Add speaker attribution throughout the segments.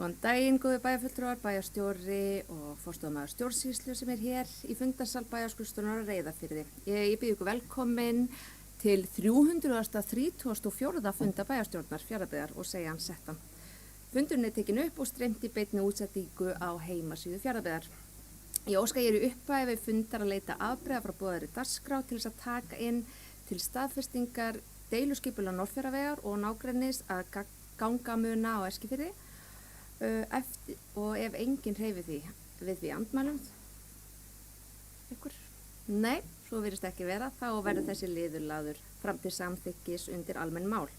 Speaker 1: Góðan daginn, góði bæjarfulltrúar, bæjarstjóri og forstöðumaður stjórnsýslu sem hér í fundarsal bæjarskrifstofunnar á Reyðarfirði. Ég býð ykkur velkomin til 334. funda bæjarstjórnar Fjarðabyggðar og segja hann settan. Fundurinn tekin upp og streymt í beinni útsetningu á heimasíðu Fjarðabyggðar. Ég óska í upphæfi fundar að leita afbrigða frá boðaðri dagskrá til þess að taka inn til staðfestingar deiluskipulag Norðfjarðavegar og nágrennis að ganga muna á Eskifirði. Og ef enginn hreyfir við því andmælum, nei, svo virðist ekki vera, þá verður þessi liður lagður fram til samþykkis undir almenn mál.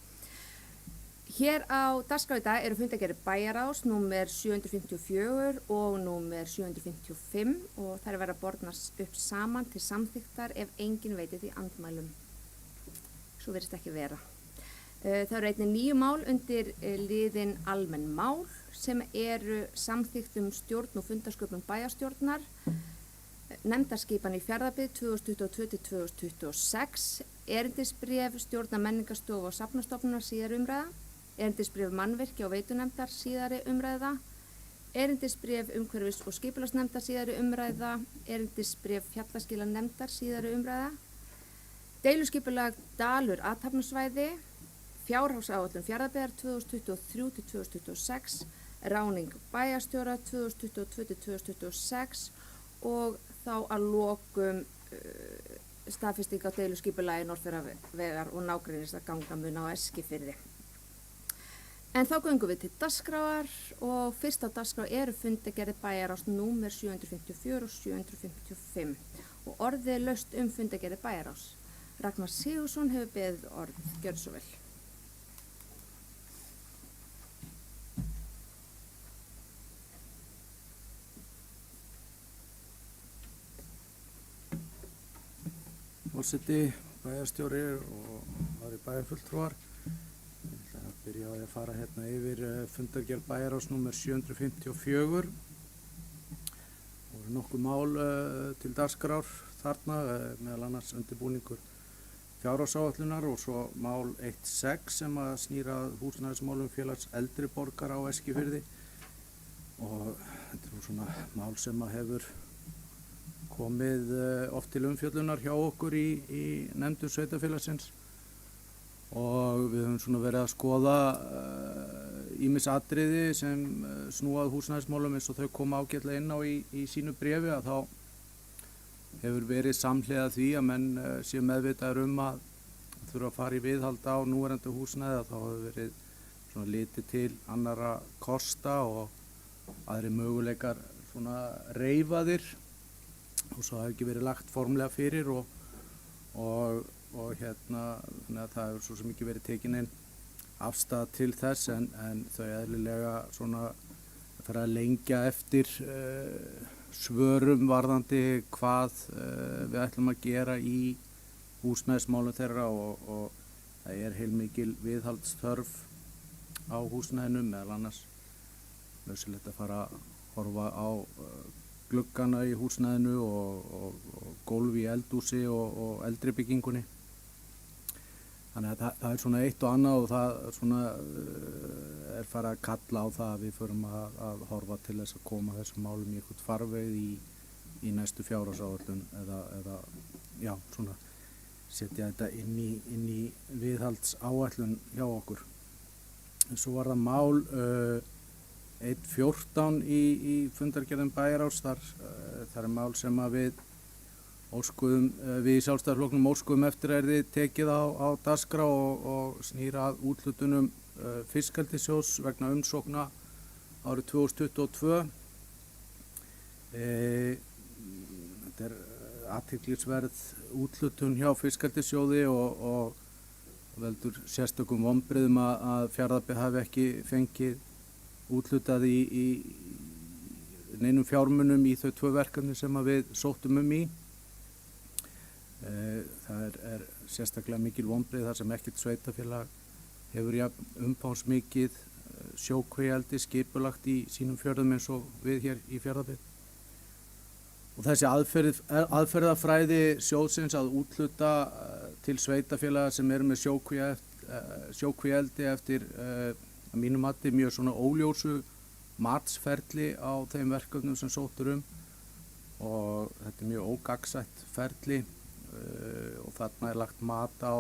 Speaker 1: Hér á dagskrá í dag eru fundargerðir bæjarráðs númer 754 og númer 755 og þær verða bornar upp saman til samþykktar ef enginn veitir því andmælum. Svo virðist ekki vera. Það eru einnig 9 mál undir liðin almenn mál sem eru samþykkt stjórn og fundarsköpun bæjarstjórnar, nefndarskipan í Fjarðabyggð 2022-2026, erindisbréf stjórnar menningarstofu og safnastofnunar síðari umræða, erindisbréf mannvirkja og veitunefndar síðari umræða, erindisbréf umhverfis- og skipulagsnefndar síðari umræða, erindisbréf fjallaskilanefndar síðari umræða, deiluskipulag Dalur athafnasvæði, fjárhagsáætlun Fjarðabyggðar 2023-2026, ráðning bæjarstjóra 2022-2026 og þá að lokum staðfesting á deiluskipulagi Norðfjarðavegar og nágrennis að ganga muna á Eskifirði. En þá göngum við til dagskráar og fyrst á dagskrá eru fundargerðir bæjarráðs númer 754 og 755 og orðið er laust fundargerðir bæjarráðs. Ragnar Sigurðsson hefur beðið orð, gjörðu svo vel.
Speaker 2: Forseti, bæjarstjóri og aðrir bæjarfulltrúar. Ég ætla að byrja á að fara hérna yfir fundargerð bæjarráðs númer 754. Það voru nokkuð mál til dagskrár þarna, meðal annars undirbúningur fjárhagsáætlunar og svo mál 1.6 sem að snýra húsnæðismálum félags eldri borgara á Eskifirði. Og þetta er svona mál sem að hefur komið oft til umfjöllunar hjá okkur í nefndum sveitarfélagsins og við höfum svona verið að skoða ýmis atriði sem snúað húsnæðismálum eins og þau koma ágætlega inn á í sínu bréfi að þá hefur verið samhliða því að menn séu meðvitaðir að þurfa að fara í viðhald á núverandi húsnæði að þá hefur verið svona litið til annarra kosta og aðrir möguleikar svona reifaðir og svo hafi ekki verið lagt formlega fyrir og hérna þannig að það hefur svo sem ekki verið tekin inn afstæða til þess en þau eðlilega svona fara að lengja eftir svörum varðandi hvað við ætlum að gera í húsnæðismálum þeirra og það er heilmikil viðhaldsþörf á húsnæðinu meðal annars nauðsynlegt að fara að horfa á gluggana í húsnæðinu og gólf í eldhúsi og eldri byggingunni. Þannig að það er svona eitt og annað og það svona er farið að kalla á það að við förum að horfa til þess að koma þessum málum í eitthvað farveg í næstu fjárhagsáætlun eða já, svona setja þetta inn í viðhaldsáætlun hjá okkur. En svo var það mál 1.14 í fundargerðum bæjarráðs, þar er mál sem að við í Sjálfstæðisflokknum óskuðum eftir yrði tekið á dagskrá og snýra að úthlutunum fiskeldissjóðs vegna umsókna árið 2022. Þetta er athyglisverð úthlutun hjá fiskeldissjóði og veldur sérstökum vonbrigðum að Fjarðabyggð hafi ekki fengið úthlutað í neinum fjármunum í þau 2 verkefni sem að við sóttum í. Það er sérstaklega mikil vonbrigði þar sem ekkert sveitarfélag hefur jafn umfangsmikið sjókvíaeldi skipulagt í sínum fjörðum eins og við hér í Fjarðabyggð. Og þessi aðferðafræði sjóðsins að úthluta til sveitarfélaga sem eru með sjókvíaeldi eftir að mínu mati mjög svona óljósu matsferli á þeim verkefnum sem sóttur og þetta mjög ógagnsætt ferli og þarna lagt mat á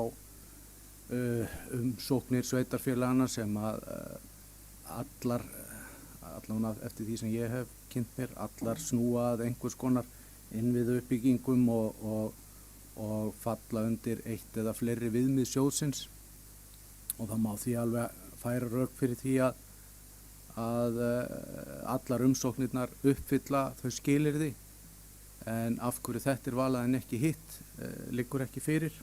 Speaker 2: umsóknir sveitarfélagana sem að allavega eftir því sem ég hef kynnt mér, allar snúa að einhvers konar innviðauppbyggingum og falla undir eitt eða fleiri viðmið sjóðsins og það má því alveg færa rök fyrir því að allar umsóknirnar uppfylla þau skilyrði en af hverju þetta valið en ekki hitt liggur ekki fyrir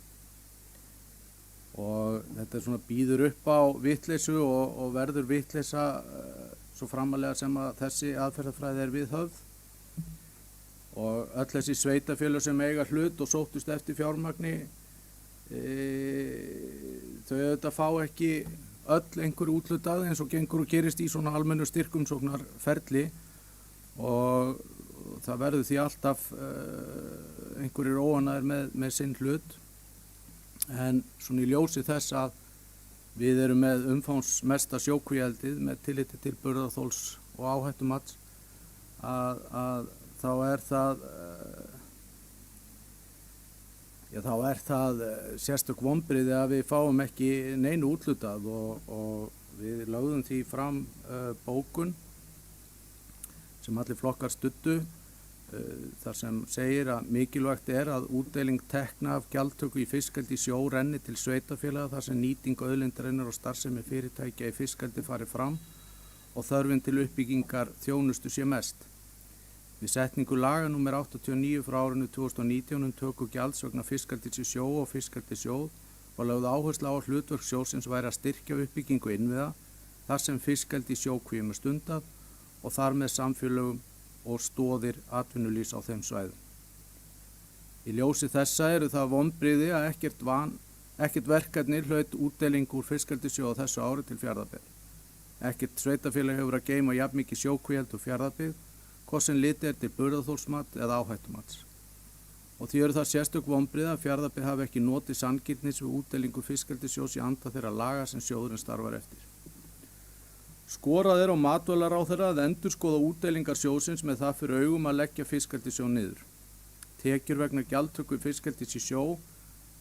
Speaker 2: og þetta svona býður upp á vitleysu og verður vitleysa svo framalega sem að þessi aðferðafræði viðhöfð og öll þessi sveitafélög sem eiga hlut og sóttust eftir fjármagni þau auðvitað fá ekki öll einhver úthlutað eins og gengur og gerist í svona almennu styrkumsóknarferli og það verður því alltaf einhverjir óánægðir með sinn hlut en svona í ljósi þess að við erum með umfangsmesta sjókvíaeldið með tilliti til burðarþols og áhættumats að þá er það sérstök vonbrigði að við fáum ekki neinu úthlutað og við lögðum því fram bókun sem allir flokkar studdu þar sem segir að mikilvægt að útdeling tekna af gjaldtöku í fiskeldi í sjó renni til sveitarfélaga þar sem nýting auðlindarinnar og starfsemi fyrirtækja í fiskeldi fari fram og þörfin til uppbyggingar þjónustu sé mest. Við setningu laga númer 89 frá árinu 2019 töku gjalds vegna fiskeldis í sjó og fiskeldissjóð var lögð áhersla á að hlutverk sjóðsins væri að styrkja uppbyggingu innviða þar sem fiskeldi í sjókvíum stundað og þar með samfélögum og stoðir atvinnulífs á þeim svæðum. Í ljósi þessa eru það vonbrigði að ekkert verkefni hlaut útdeling úr fiskeldissjóð á þessu ári til Fjarðabyggðar. Ekkert sveitarfélag hefur að geyma jafnmikið sjókvíaeld og Fjarðabyggð, hvort sem litið til burðarþolsmat eða áhættumats. Og því eru það sérstök vonbrigði að Fjarðabyggð hafi ekki notið sanngirnis við útdelingu fiskeldissjóðs í anda þeirra laga sem sjóðurinn starfar eftir. Skorað á matvælaráðherra að endurskoða útdelingar sjóðsins með það fyrir augum að leggja fiskeldissjóð niður. Tekjur vegna gjaldtöku fiskeldis í sjó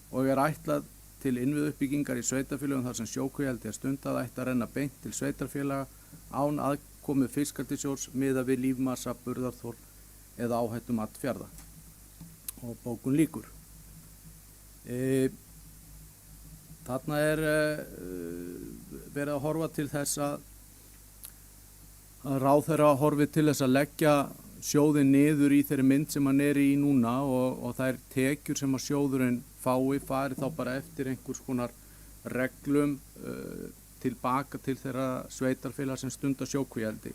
Speaker 2: og ætlað til innviðuppbyggingar í sveitarfélögum þar sem sjókvíaeldi stundað ætti að renna beint til sveitarfélaga án aðkomu fiskeldissjóðs miðað við lífmassa, burðarþol eða áhættumat fjarða. Og bókun lýkur. Þarna verið að horfa til þess að ráðherra horfi til þess að leggja sjóðinn niður í þeirri mynd sem hann í núna og þær tekjur sem að sjóðurinn fari þá bara eftir einhvers konar reglum tilbaka til þeirra sveitarfélaga sem stunda sjókvíaeldi.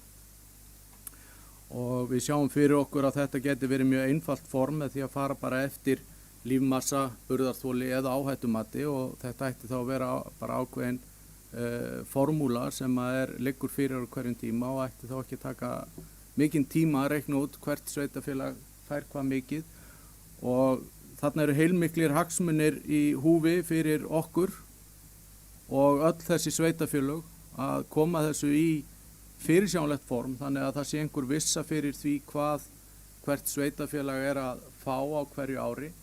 Speaker 2: Og við sjáum fyrir okkur að þetta geti verið mjög einfalt form með því að fara bara eftir lífmassa, burðarþoli eða áhættumati og þetta ætti þá að vera bara ákveðin formúla sem liggur fyrir á hverjum tíma og ætti þá ekki taka mikinn tíma að reikna út hvert sveitafélag fær hvað mikið og þarna eru heilmiklir hagsmunir í húfi fyrir okkur og öll þessi sveitafélög að koma þessu í fyrirsjáanlegt form þannig að það sé einhver vissa fyrir því hvað hvert sveitafélag að fá á hverju ári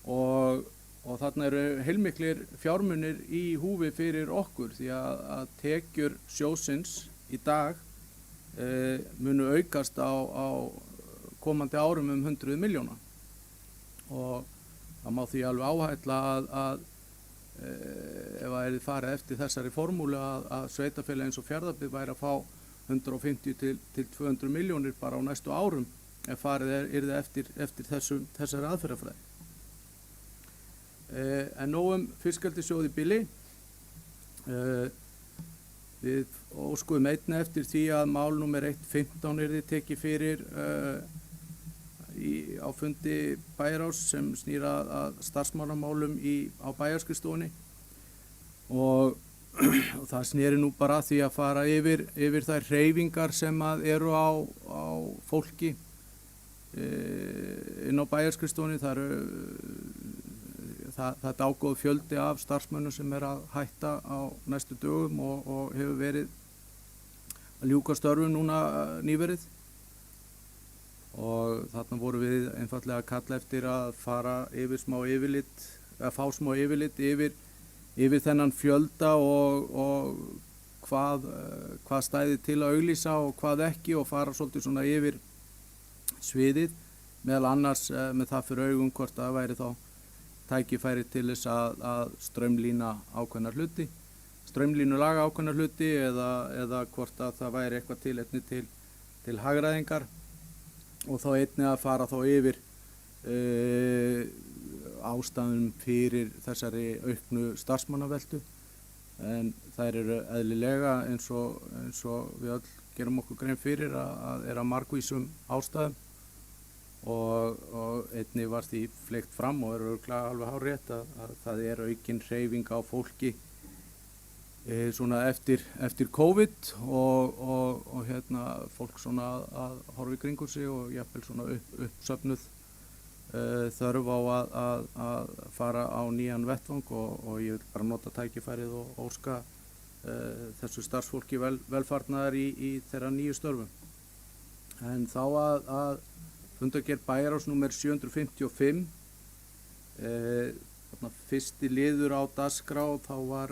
Speaker 2: og þarna eru heilmiklir fjármunir í húfi fyrir okkur því að tekjur sjóðsins í dag munu aukast á komandi árum 100 milljóna og það má því alveg áhætla að ef það farið eftir þessari formúlu að sveitarfélagi eins og Fjarðabyggð væri að fá 150 til 200 milljónir bara á næstu árum ef farið yrði eftir þessari aðferðafræði. En nóg fiskeldissjóð í bili. Við óskuðum einnig eftir því að mál númer 115 yrði tekið fyrir á fundi bæjarráðs sem snýr að starfsmannamálum á bæjarskrifstofunni og það sneri nú bara að því að fara yfir þær hreyfingar sem eru á fólki inn á bæjarskrifstofunni. Það er ágóð fjöldi af starfsmönnum sem að hætta á næstu dögum og hefur verið ljúka störfum núna nýverið og þarna voru við einfallega að kalla eftir að fara yfir smá yfirlit, að fá smá yfirlit yfir þennan fjölda og hvað stæði til að auglýsa og hvað ekki og fara svolítið svona yfir sviðið, meðal annars með það fyrir augum hvort það væri þá tækifæri til þess að straumlína ákveðnar hluti, straumlínulaga ákveðnar hluti eða hvort að það væri eitthvað tilefni til hagræðingar og þá einnig að fara þá yfir ástæðum fyrir þessari auknu starfsmannaveltu en þær eru eðlilega eins og við öll gerum okkur grein fyrir að er að margvísum ástæðum og einnig var því fleygt fram og er örugglega alveg hárrétt að það er aukin hreyfing á fólki svona eftir COVID og hérna fólk svona að horfa í kringum sig og jafnvel svona uppsöfnuð þörf á að fara á nýjan vettvang og ég vil bara nota tækifærið og óska þessu starfsfólki velfarnaðar í þeirra nýju störfum. En þá að fundargerð bæjarráðs númer 755 fyrsti liður á dagskrá þá var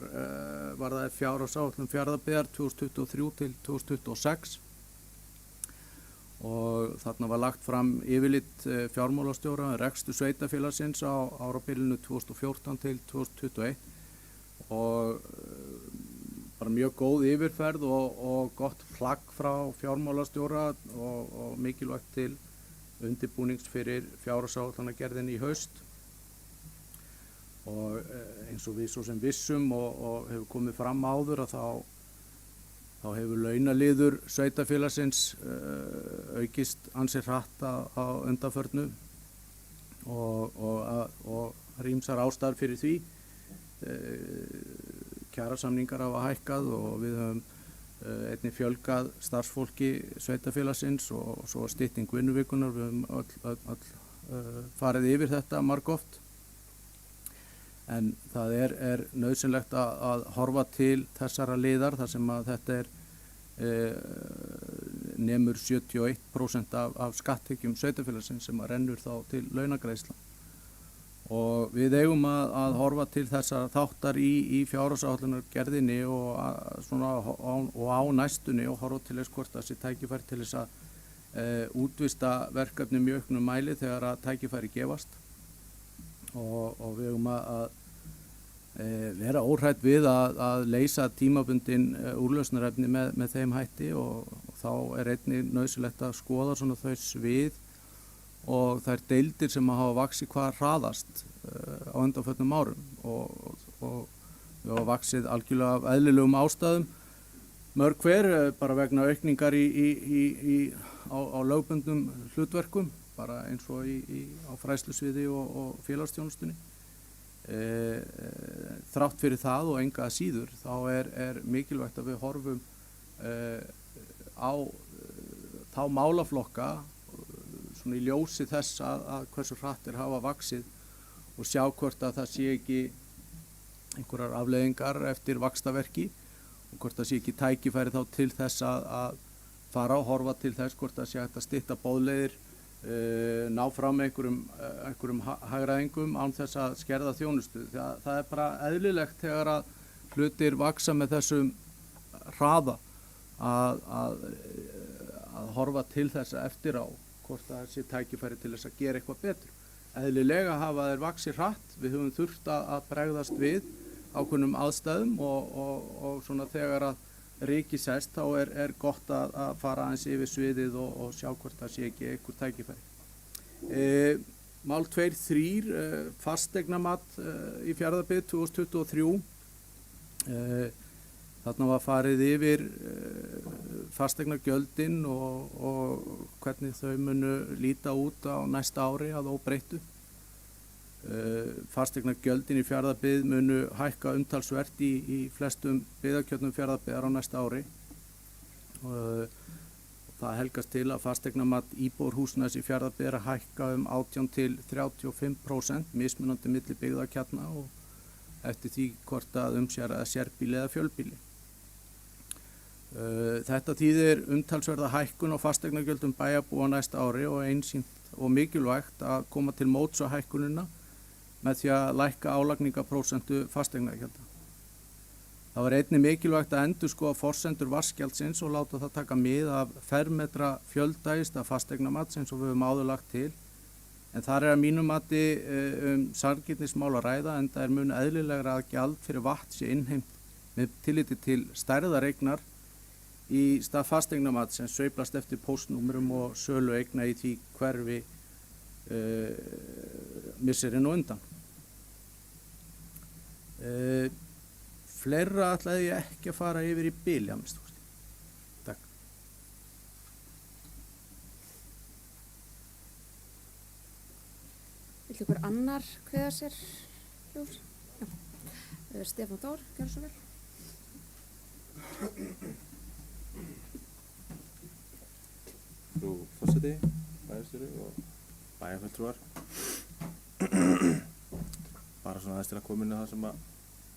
Speaker 2: það fjárhagsáætlun Fjarðabyggðar 2023 til 2026 og þarna var lagt fram yfirlit fjármálastjóra rekstur sveitarfélagsins á árabilinu 2014 til 2021 og bara mjög góð yfirferð og gott flagg frá fjármálastjóra og mikilvægt til undirbúnings fyrir fjárhagsáætlanagerðinni í haust og eins og við svo sem vissum og hefur komið fram áður að þá hefur launaliður sveitarfélagsins aukist ansi hratt á undanförnu og ýmsar ástæður fyrir því. Kjarasamningar hafa hækkað og við höfum einnig fjölgað starfsfólki sveitarfélagsins og svo stytting vinnuvikunar. Við höfum öll farið yfir þetta margoft. En það er nauðsynlegt að horfa til þessara liðar þar sem að þetta nemur 71% af skatttekjum sveitarfélagsins sem að rennur þá til launagreiðslna. Og við eigum að horfa til þessara þáttar í fjárhagsáætlunargerðinni og á næstunni og horfa til þess hvort það sé tækifæri til þess að útvista verkefni mjög auknum mæli þegar að tækifæri gefast. Og við eigum að vera óhrædd við að leysa tímabundin úrlausnarefni með þeim hætti og þá er einnig nauðsynlegt að skoða svona þau svið og þær deildir sem hafa vaxið hvað hraðast á undanförnum árum og við hafa vaxið algjörlega af eðlilegum ástæðum mörg hver bara vegna aukningar á lögbundnum hlutverkum bara eins og á fræðslusviði og félagsþjónustunni. Þrátt fyrir það og enga síður þá er mikilvægt að við horfum á þá málaflokka svona í ljósi þess að hversu hrattir hafa vaxið og sjá hvort að það sé ekki einhverjar afleiðingar eftir vaxtaverki og hvort það sé ekki tækifæri þá til þess að fara og horfa til þess hvort það sé hægt að stytta boðleiðir ná fram einhverjum hagræðingum án þess að skerða þjónustu. Það er bara eðlilegt þegar að hlutir vaxa með þessum hraða að horfa til þess eftir á hvort það sé tækifæri til þess að gera eitthvað betur. Eðlilega hafa þeir vaxið hratt, við höfum þurft að bregðast við ákveðnum aðstæðum og svona þegar að ríki sest þá er gott að fara aðeins yfir sviðið og sjá hvort það sé ekki einhver tækifæri. Mál 2.3 fasteignamat í Fjarðabyggð 2023. Þarna var farið yfir fasteignagjöldin og hvernig þau munu líta út á næsta ári að óbreyttu. Fasteignagjöldin í Fjarðabyggð munu hækka umtalsvert í flestum byggðakjörnum Fjarðabyggðar á næsta ári. Það helgast til að fasteignamat íbúðarhúsnæðis í Fjarðabyggð að hækka 18 til 35% mismunandi milli byggðakjarna og eftir því hvort að sé að sérbýli eða fjölbýli. Þetta þýðir umtalsverða hækkun á fasteignagjöldum bæjarbúa næsta ári og einsýnt og mikilvægt að koma til móts á hækkunina með því að lækka álagningaprósentu fasteignagjalda. Það var einnig mikilvægt að endurskoða forsendur vatnsgjaldsins og láta það taka mið af fermetra fjölda í stað fasteignamats eins og við höfum áður lagt til. En þar að mínu mati sanngirnismál að ræða enda mun eðlilegra að gjald fyrir vatn sé innheimt með tilliti til stærðareignar í stað fasteignamats sem sveiflast eftir póstnúmerum og sölu eigna í því hverfi missirinn og undan. Fleira ætlaði ég ekki að fara yfir í bili að minnsta kosti. Takk.
Speaker 1: Vill ykkur annar kveða sér hljóð? Já. Stefán Þór, gjörðu svo vel.
Speaker 3: Frú forseti, bæjarstjóri og bæjarfulltrúar. Bara svona aðeins til að koma inn á það sem að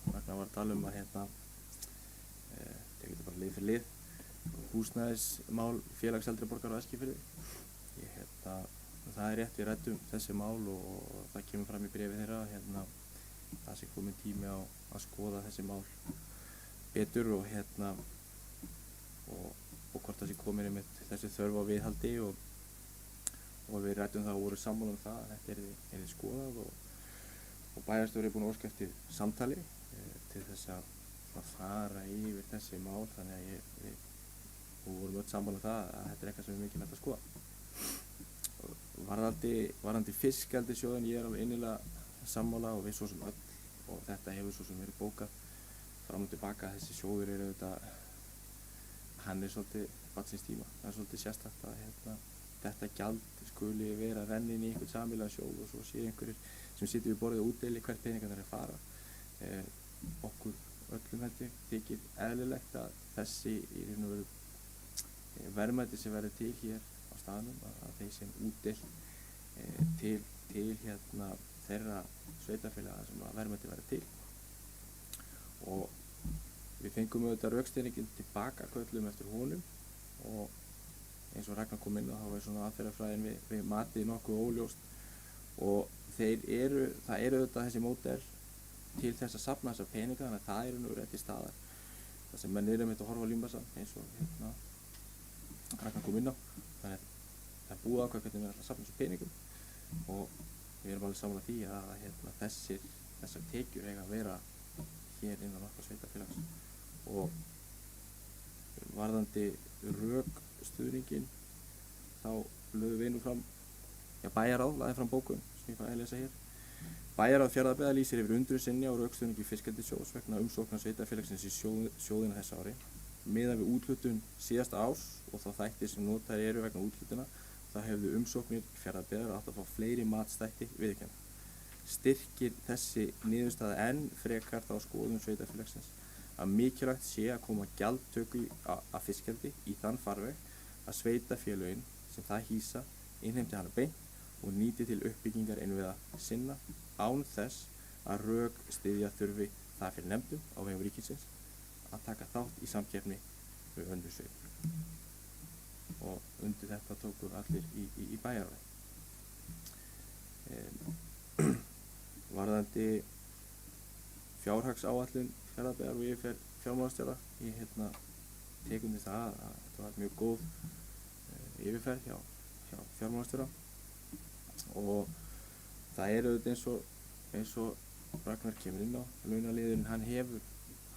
Speaker 3: Ragnar var að tala um að tekið þetta bara lið fyrir lið. Húsnæðismál félags eldri borgara á Eskifirði. Það rétt, við ræddum þessi mál og það kemur fram í bréfi þeirra það sé kominn tími á að skoða þessi mál betur og hvort það sé komin einmitt þessi þörf á viðhaldi og við ræddum það og vorum sammála um það að þetta yrði skoðað og bæjarstjóri búinn að óska eftir samtali til þess að fara yfir þessi mál þannig að við vorum öll sammála um það að þetta eitthvað sem mikilvægt að skoða. Varðandi fiskeldissjóðinn, ég alveg innilega sammála og við svo sem öll og þetta hefur svo sem verið bókað fram og tilbaka. Þessi sjóður auðvitað, hann svolítið barn síns tíma. Það svolítið sérstakt að þetta gjald skuli vera að renna inn í einhvern sameiginlegan sjóð og svo sé einhverjir sem situr við borðið og útdeili hvert peningarnir að fara. Okkur öllum þykir eðlilegt að þessi í raun og veru verðmæti sem verður til hér á staðnum að þeir sem útdeilt til þeirra sveitarfélaga sem að verðmæti verður til og við fengum auðvitað rökstuðninginn tilbaka köllum eftir honum og eins og Ragnar kom inn á þá var svona aðferðafræðin við matið nokkuð óljóst og það eru auðvitað þessi módel til þess að safna þessa peninga þannig að það nú rétt í staðar. Það sem menn einmitt að horfa á límbasa eins og Ragnar kom inn á þannig að það er búið ákveð hvernig við ætlum að safna þessu peningum og við erum alveg sammála því að þessar tekjur eiga að vera hér innan okkar sveitarfélags og varðandi rökstuðninginn þá lögum við nú fram bæjarráð lagði fram bókun sem ég fæ að lesa hér. Bæjarráð Fjarðabyggðar lýsir yfir undrun sinni á rökstuðningi fiskeldissjóðs vegna umsóknar sveitarfélagsins í sjóðina þessa ári. Miðað við úthlutun síðasta árs og þá þættir sem notaðir eru vegna úthlutuna þá hefðu umsóknir Fjarðabyggðar átt að fá fleiri matsþætti viðurkennda. Styrkir þessi niðurstaða enn frekar þá skoðun sveitarfélagsins að mikilvægt sé að koma gjaldtöku af fiskeldi í þann farveg að sveitarfélögin sem það hýsa innheimti hana beint og nýti til uppbyggingar innviða sinna án þess að rök styðja þurfi það fyrir nefndum á vegum ríkisins að taka þátt í samkeppni við önnur sveitarfélög. Og undir þetta tóku allir í bæjarráði. Varðandi fjárhagsáætlun Fjarðabyggðar og yfirferð fjármálastjóra, ég tek undir það að þetta var mjög góð yfirferð hjá fjármálastjóra og það auðvitað eins og Ragnar kemur inn á launaliðurinn, hann hefur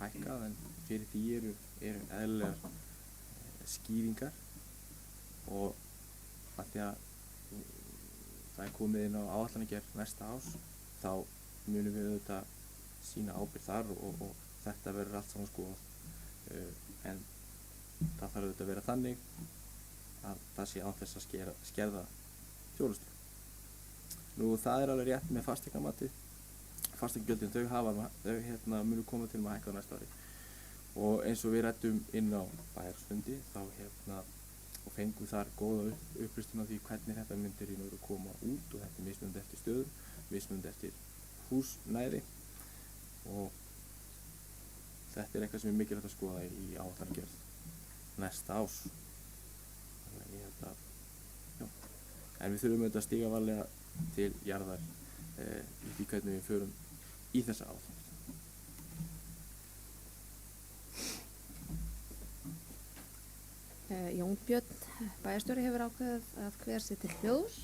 Speaker 3: hækkað en fyrir því eru eðlilegar skýringar og af því að það komið inn á áætlanagerð næsta árs þá munum við auðvitað sýna ábyrgð þar og þetta verður allt saman skoðað en það þarf auðvitað að vera þannig að það sé án þess að skerða þjónustu. Nú það alveg rétt með fasteignamatið. Fasteignagjöldin þau munu koma til að hækka á næsta ári og eins og við ræddum inn á bæjarfundi þá og fengum þar góða upplýstun á því hvernig þetta myndir í að koma út og þetta er mismunandi eftir stöðum, mismunandi eftir húsnæði og þetta er eitthvað sem er mikilvægt að skoða í áætlanagerð næsta árs. Þannig að ég held að, já. En við þurfum auðvitað að stíga varlega til jarðar í því hvernig við förum í þessa áætlun.
Speaker 1: Jón Björn, bæjarstjóri, hefur ákveðið að hver sér til hljóðs.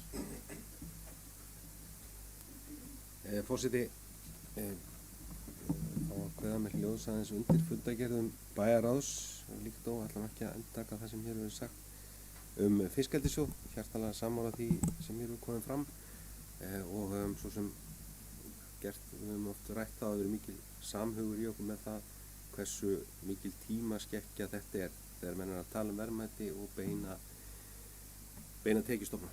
Speaker 4: Forseti, þá ákveða með hljóðs aðeins undir fundargerðum bæjarráðs, líkt og ætlum ekki að endtaka það sem hér hefur sagt fiskeldissjóð, hjartanlega sammála því sem hér hefur komið fram og svo sem gert, við höfum oft rætt það að vera mikil samhugur í okkur með það hversu mikil tímaskekkja þetta þegar menn að tala verðmæti og beina tekjustofna.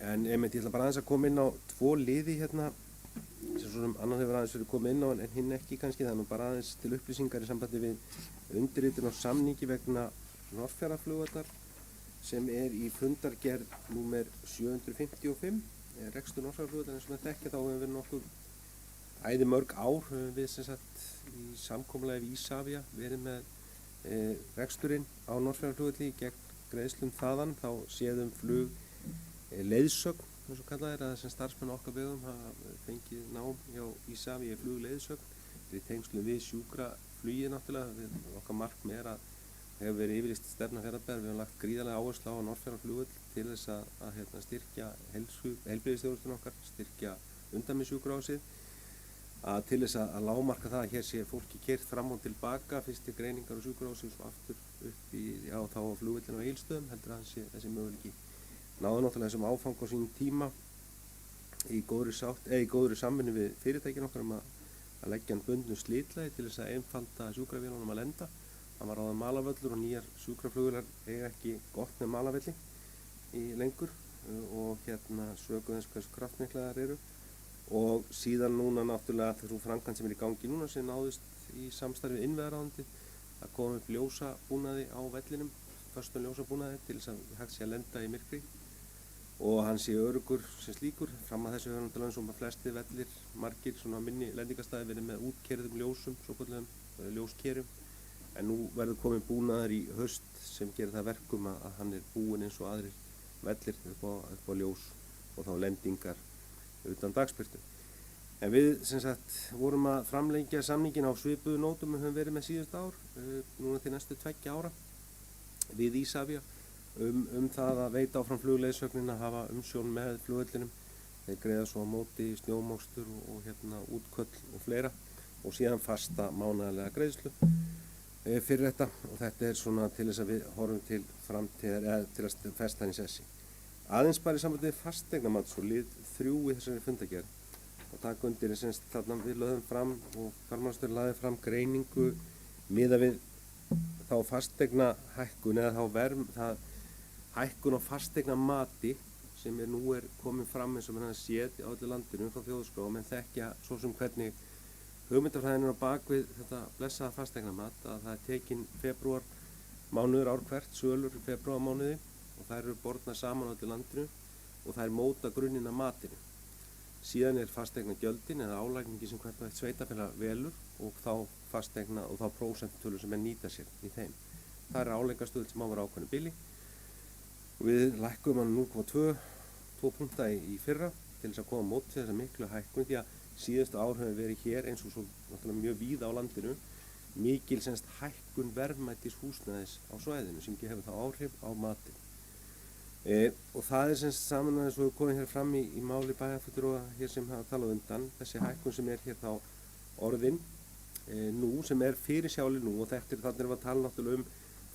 Speaker 4: En ég ætla bara aðeins að koma inn á 2 liði hérna sem svo sem annan hefur aðeins verið komið inn á en hinn ekki kannski, þannig bara aðeins til upplýsingar í sambandi við undirritun á samningi vegna Norðfjarðarflugvallar sem í fundargerð númer 755, rekstur Norðfjarðarflugvallar eins og með þekkja þá hefur verið nokkuð æði mörg ár höfum við sem sagt í samkomulagi við Isavia verið með reksturinn á Norðfjarðarflugvalli gegn greiðslum þaðan, þá séðum flug leiðsögn, eins og kallað að þessum starfsmenn okkar vegum hafa fengið nám hjá Isavia í flugleiðsögn í tengslum við sjúkraflugið náttúrulega, við okkar markmið að hefur verið yfirlýst stefna Fjarðabyggðar, við höfum lagt gríðarlega áherslu á Norðfjarðarflugvöll til þess að styrkja heilbrigðisþjónustuna okkar, styrkja umdæmissjúkrahúsið, til þess að lágmarka það að hér sé fólki keyrt fram og tilbaka, fyrst til greiningar og sjúkrahúsið og svo aftur upp þá á flugvöllina á Egilsstöðum, heldur að þessi möguleiki náðu náttúrulega þessum áfang á sínum tíma í góðri samvinnu við fyrirtækin okkar að leggja hann bundnu slitlagi til þess að einfalda sjúkravélunum að lenda. Það var ráðað malarvöllur og nýjar sjúkraflugvélar eiga ekki gott með malarvelli lengur og sökum þess hversu kraftmikla þær eru. Og síðan núna náttúrulega þessu framkvæmd sem í gangi núna sem náðist í samstarfi innviðaráðuneytið að koma upp ljósabúnaði á vellinum, föstum ljósabúnaði til þess að hægt sé að lenda í myrkri og hann sé öruggur sem slíkur. Fram að þessu höfum eins og flestir vellir, margir svona minni lendingastæði verið með útkerðum ljósum, svokölluðum ljóskerum. En nú verður komið búnaður í haust sem gerir það verkum að hann búinn eins og aðrir vellir upp á ljós og þá lendingar utan dagsbirtu. En við sem sagt vorum að framlengja samningin á svipuðu nótum við höfum verið með síðust ár, núna til næstu 2 ára við Isavia það að veita áfram flugleiðsögnin að hafa umsjón með flugvellinum. Þeir greiða svo á móti snjómokstur og útköll og fleira og síðan fasta mánaðarlega greiðslu fyrir þetta og þetta svona til þess að við horfum til framtíðar eða til að festa hann í sessi. Aðeins bara í sambandi við fasteignamat svo lið 3 í þessari fundargerð og taka undir þarna við lögðum fram og fjármálaráðherra lagði fram greiningu miðað við þá fasteignahækkun eða þá hækkun á fasteignamati sem nú komin fram eins og menn séð á öllu landinu frá þjóðskrá og menn þekkja svo sem hvernig hugmyndafræðin á bakvið þetta blessaða fasteignamat að það tekin febrúar mánuður ár hvert, sölur í febrúar mánuði og þær eru borðnar saman á öllu landinu og þær móta grunninn að matinu. Síðan fasteignagjöldin eða álagningi sem hvert og eitt sveitarfélag velur og þá fasteigna og þá prósentutölu sem nýta sér í þeim. Það álagningarstöðull sem á að vera ákveðnu bili og við lækkum hann 0,2 punkta í fyrra til þess að koma á móti þessa miklu hækkun því að síðustu ár hefur verið hér eins og svo náttúrulega mjög víða á landinu mikil hækkun verðmætis húsnæðis á svæðinu sem hefur þá áhrif á matinn. Og það saman að þess að við komum hér fram í máli bæjarfulltrúa hér sem hafa talað undan, þessi hækkun sem hér þá orðin nú sem fyrirsjáanleg nú og þetta þannig erum við að tala náttúrulega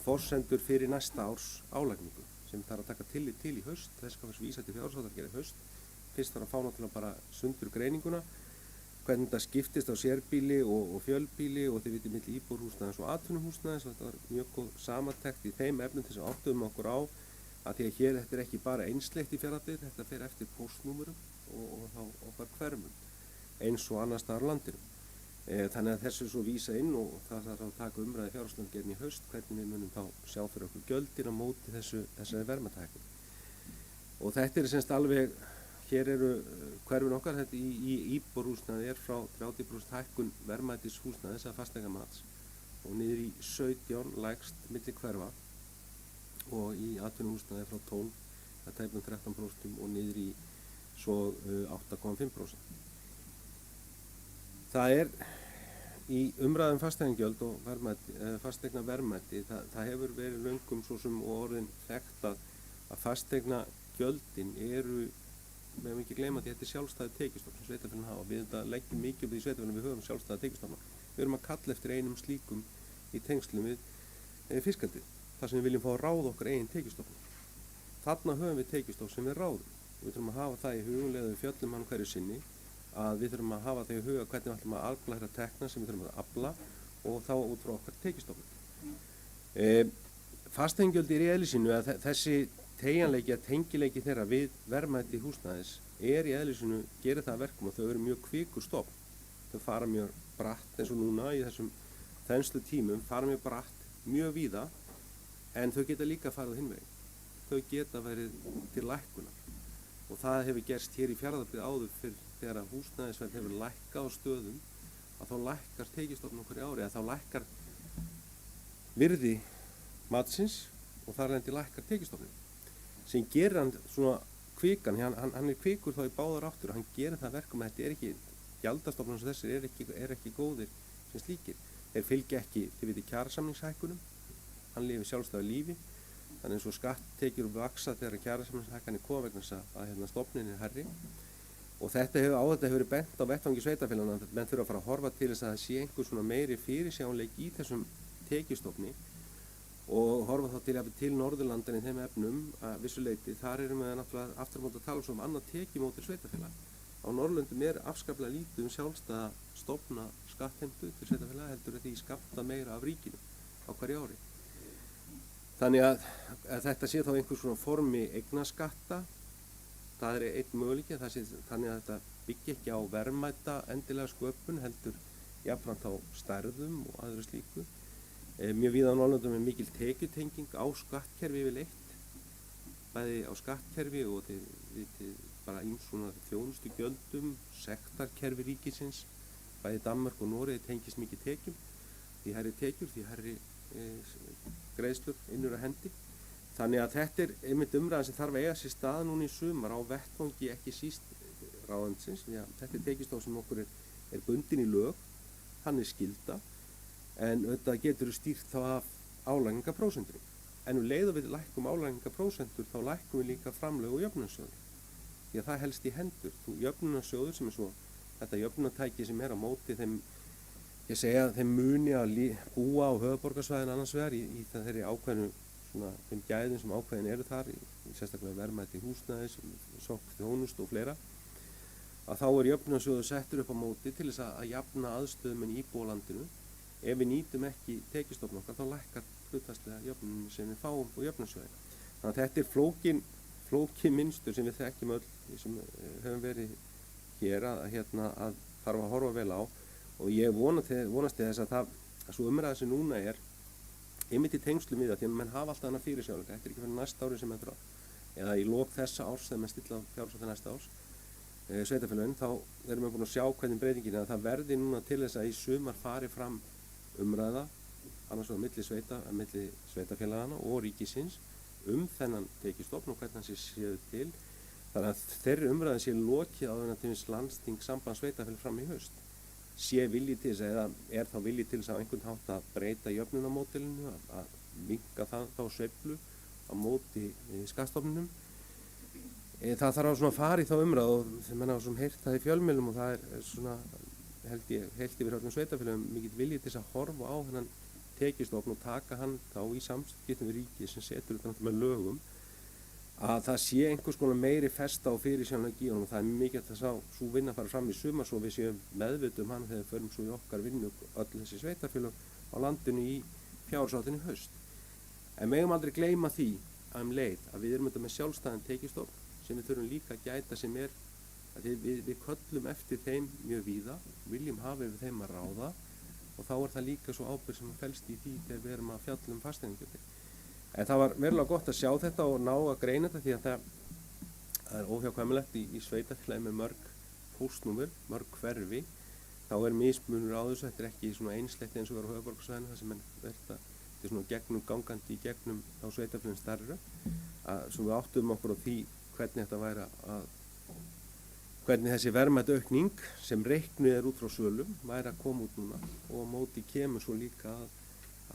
Speaker 4: forsendur fyrir næsta árs álagningu sem þarf að taka tillit til í haust, þess að vísa til fjárhagsvaldar í haust. Fyrst þarf að fá náttúrulega bara sundur greininguna, hvernig þetta skiptist á sérbíli og fjölbíli og þið vitið milli íbúðarhúsnæðis og atvinnuhúsnæðis og þetta var mjög góð samantekt í þeim efnum til þess að áttuðum okkur á að því að hér þetta ekki bara einsleitt í Fjarðabyggð, þetta fer eftir póstnúmerum og þá okkar hverfum eins og annars staðar á landinu. Þannig að þessu svo vísa inn og það þarf að taka umræði fjárhagslandgerðin í haust hvernig við munum þá sjá fyrir okkur gjöldin á móti þessari verðmætahækkun. Og þetta alveg, hér eru hverfin okkar, þetta í íbúðarhúsnæði frá 30% hækkun verðmætis húsnæðis að fasteignamats og niður í 17 lægst milli hverfa og í atvinnuhúsnæði frá 12 að tæpum 13% og niður í svo 8,5%. Það er í umræðum fasteignagjöld og fasteignaverðmæti, það hefur verið löngum svo sem og orðin þekkt að fasteignagjöldin eru, við hefum ekki gleyma því að þetta er sjálfstæði tekjustofn sem sveitarfélögin hafa. Við þetta leggjum mikið upp í sveitarfélögin, við höfum sjálfstæði tekjustofna. Við erum að kalla eftir einum slíkum í tengslum við fiskaldið, þar sem við viljum fá að ráða okkar eigin tekjustofn. Þarna höfum við tekjustofn sem við ráðum. Við þurfum að hafa það í hugum við fjöllum hann hverju sinni, að við þurfum að hafa það í huga hvernig við ætlum að afla þeirra tekna sem við þurfum að afla og þá út frá okkar tekjustofnum. Fasteignagjöld í eðli sínu að þessi teygjanleiki að tengileiki þeirra við verðmæti húsnæðis í eðli sínu gerir það að verkum og þau eru mjög kvikur stofn. Þau fara mjög bratt eins og núna í þessum þenslu tímum, fara mjög bratt, mjög víða, en þau geta líka farið hinn veginn. Þau geta verið til lækkunar og það hefur gerst hér í Fjarðabyggð áður fyrr þegar að húsnæðisverð hefur lækkað á stöðum að þá lækkar tekjustofn okkur í ári, að þá lækkar virði matsins og þar lendi lækkar tekjustofnin. Sem gerir hann svona kvikan, hann er kvikur þá í báðar áttur og hann gerir það verkum að þetta er ekki, gjaldastofnum sem þessir er ekki góðir sem slíkir. Þeir fylgja ekki, þið viti, kjarasamningshækkunum, hann lifir sjálfstæðu lífi, þannig eins og skatttekjur vaksa þegar kjarasamningshækkanir koma vegna þess að stofnin er hærri. Og þetta hefur verið bent á vettvangi sveitarfélaganna að menn þurfa að fara að horfa til þess að það sé einhver svona meiri fyrirsjáanleik í þessum tekjustofni og horfa þá til Norðurlandin í þeim efnum að vissu leyti. Þar erum við náttúrulega aftur á móti að tala um annað tekjumódel sveitarfélaga. Á Norðurlöndum er afskaplega lítið sjálfstæða stofna skattheimtu til sveitarfélaga heldur því skatta meira af ríkinu á hverju ári. Þannig að þetta sé þá einhvers svona formi eignaskatta. Það er einn möguleiki, þannig að þetta byggja ekki á verðmæta endilega sköpun heldur jafnframt á stærðum og aðra slíku. Mjög víða á Norðurlöndum er mikil tekjutenging á skattkerfi yfirleitt, bæði á skattkerfi og bara ýmsum þjónustugjöldum, sektarkerfi ríkisins, bæði Danmörk og Noregi tengist mikið tekjum, því hærri tekjur, því hærri greiðslur innur að hendi. Þannig að þetta er einmitt umræða sem þarf að eiga sér stað núna í sumar á vettvangi ekki síst ráðuneytisins. Þetta er tekjustof sem okkur er bundin í lög, hann er skylda, en þetta getur stýrt þá af álagningarprósentunum. En leið og við lækkum álagningarprósentur þá lækkum við líka framlög og jöfnunarsjóður. Því að það helst í hendur. Jöfnunarsjóður sem er svo þetta jöfnunartæki sem er á móti þeim, ég segja þeim muni að búa á höfuðborgarsvæðinu annars vegar í þeirri ákveðnu þeim gæðum sem ákveðin eru þar, sérstaklega verðmæti húsnæðis, sókn, þjónustu og fleira, að þá er jöfnunarsjóður settur upp á móti til þess að jafna aðstöðumenn í íbúalandinu. Ef við nýtum ekki tekjustofn okkar, þá lækkar hlutfallslega jöfnunin sem við fáum á jöfnunarsjóði. Þannig að þetta er flókin mynstur sem við þekkjum öll, sem höfum verið hér að þarf að horfa vel á og ég vonast til þess að svo umræða sem núna er einmitt í tengslum við það, því að menn hafa alltaf hana fyrirsjáanleika. Þetta er ekki fyrir næsta ári sem þetta eða í lok þessa árs þegar menn stilla fjárhagsáætlun næsta árs sveitarfélögin, þá erum við búin að sjá hvernig breytingin er að það verði núna til þess að í sumar fari fram umræða annars vegar milli sveitarfélagana og ríkisins þennan tekjustofn og hvernig hann sé séð til. Þannig að þeirri umræðin sé lokið á þennan tímins landsting samband sveitarfélag fram í haust. Sé vilji til þess eða er þá vilji til þess að einhvern hátt að breyta jöfnunarmódelinu, að minnka þá sveiflu á móti skattstofninum. Það þarf að svona fara í þá umræðu og þegar menn hafa svona heyrt það í fjölmiðlum og það er svona held yfir öllum sveitarfélögum mikill vilji til þess að horfa á þennan tekjustofn og taka hann þá í samskiptum við ríkið sem setur þetta með lögum, að það sé einhvers konar meiri festa og fyrirsjáanleiki í honum og það er mikilvægt að sú vinna fara fram í sumar svo við séum meðvituð hann þegar við förum svo í okkar vinnu öll þessi sveitarfélög á landinu í fjárhagsáætlun í haust. En megum aldrei gleyma því leið að við erum þetta með sjálfstæðan tekjustofn sem við þurfum líka að gæta sem er að við köllum eftir þeim mjög víða, viljum hafa yfir þeim að ráða og þá er það líka svo ábyrgð sem felst í því þegar við erum að fjalla um fasteignagjöldin. En það var verulega gott að sjá þetta og ná að greina þetta því að það er óhjákvæmilegt í sveitarfélagi með mörg póstnúmer, mörg hverfi. Þá er mismunur á þessu, þetta er ekki svona einsleitt eins og verður á höfuðborgarsvæðinu þar sem menn verða svolítið svona gegnum gangandi í gegnum á sveitarfélögin stærra, að svo við áttum okkur á því hvernig þetta væri hvernig þessi verðmætaaukning sem reiknuð út frá sölum væri að koma út núna, og á móti kemur svo líka að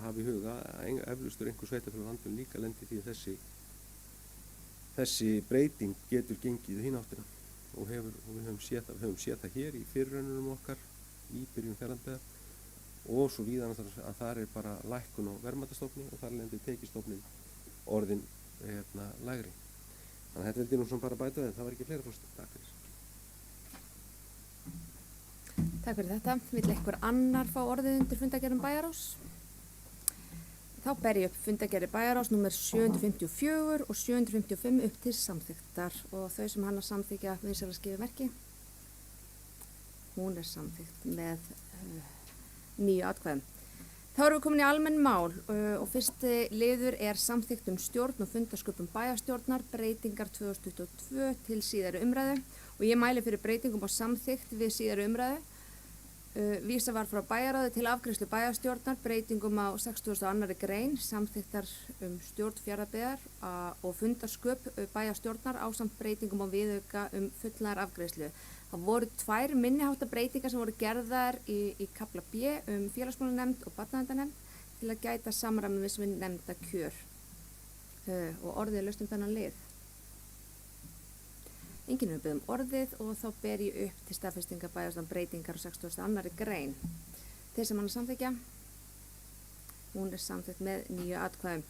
Speaker 4: hafa í huga að eflaustur einhver sveitarfélag á landinu líka lendi því að þessi breyting getur gengið í hina áttina, og við höfum séð það hér í fyrirraunurum okkar í byrjun Fjarðabyggðar, og svo víðan að þar er bara lækkun á verðmætastofni og þar lendir tekjustofnin orðin lægri. Þannig að þetta vildi nú svona bara bæta við, það var ekki fleira fórst. Takk fyrir.
Speaker 1: Takk fyrir þetta. Vill einhver annar fá orðið undir fundargerðum Bæjarráðs? Þá ber ég upp fundargerðir Bæjarráðs númer 754 og 755 upp til samþykktar, og þau sem hann að samþykja vinsælaskrifi merki. Hún er samþykkt með 9 atkvæðum. Þá erum við komin í almenn mál og fyrsti liður er samþykkt stjórn og fundarsköpun bæjarstjórnar, breytingar 2022 til síðari umræðu, og ég mæli fyrir breytingum og samþykkt við síðari umræðu. Vísa var frá bæjarráði til afgreiðslu bæjarstjórnar, breytingum á 62. grein, samþykktar stjórn Fjarðabyggðar og fundarsköp bæjarstjórnar ásamt breytingum og viðauka fullnaðar afgreiðslu. Það voru 2 minniháttar breytingar sem voru gerðar í kafla B félagsmálanefnd og barnaverndarnefnd til að gæta samræmis við nefnda kjör, og orðið er laust þennan lið. Enginn hefur beðið orðið og þá ber ég upp til staðfestingar bæjarstjórnar breytingar á 62. grein. Þeir sem hann að samþykja, hún er samþykkt með 9 atkvæðum.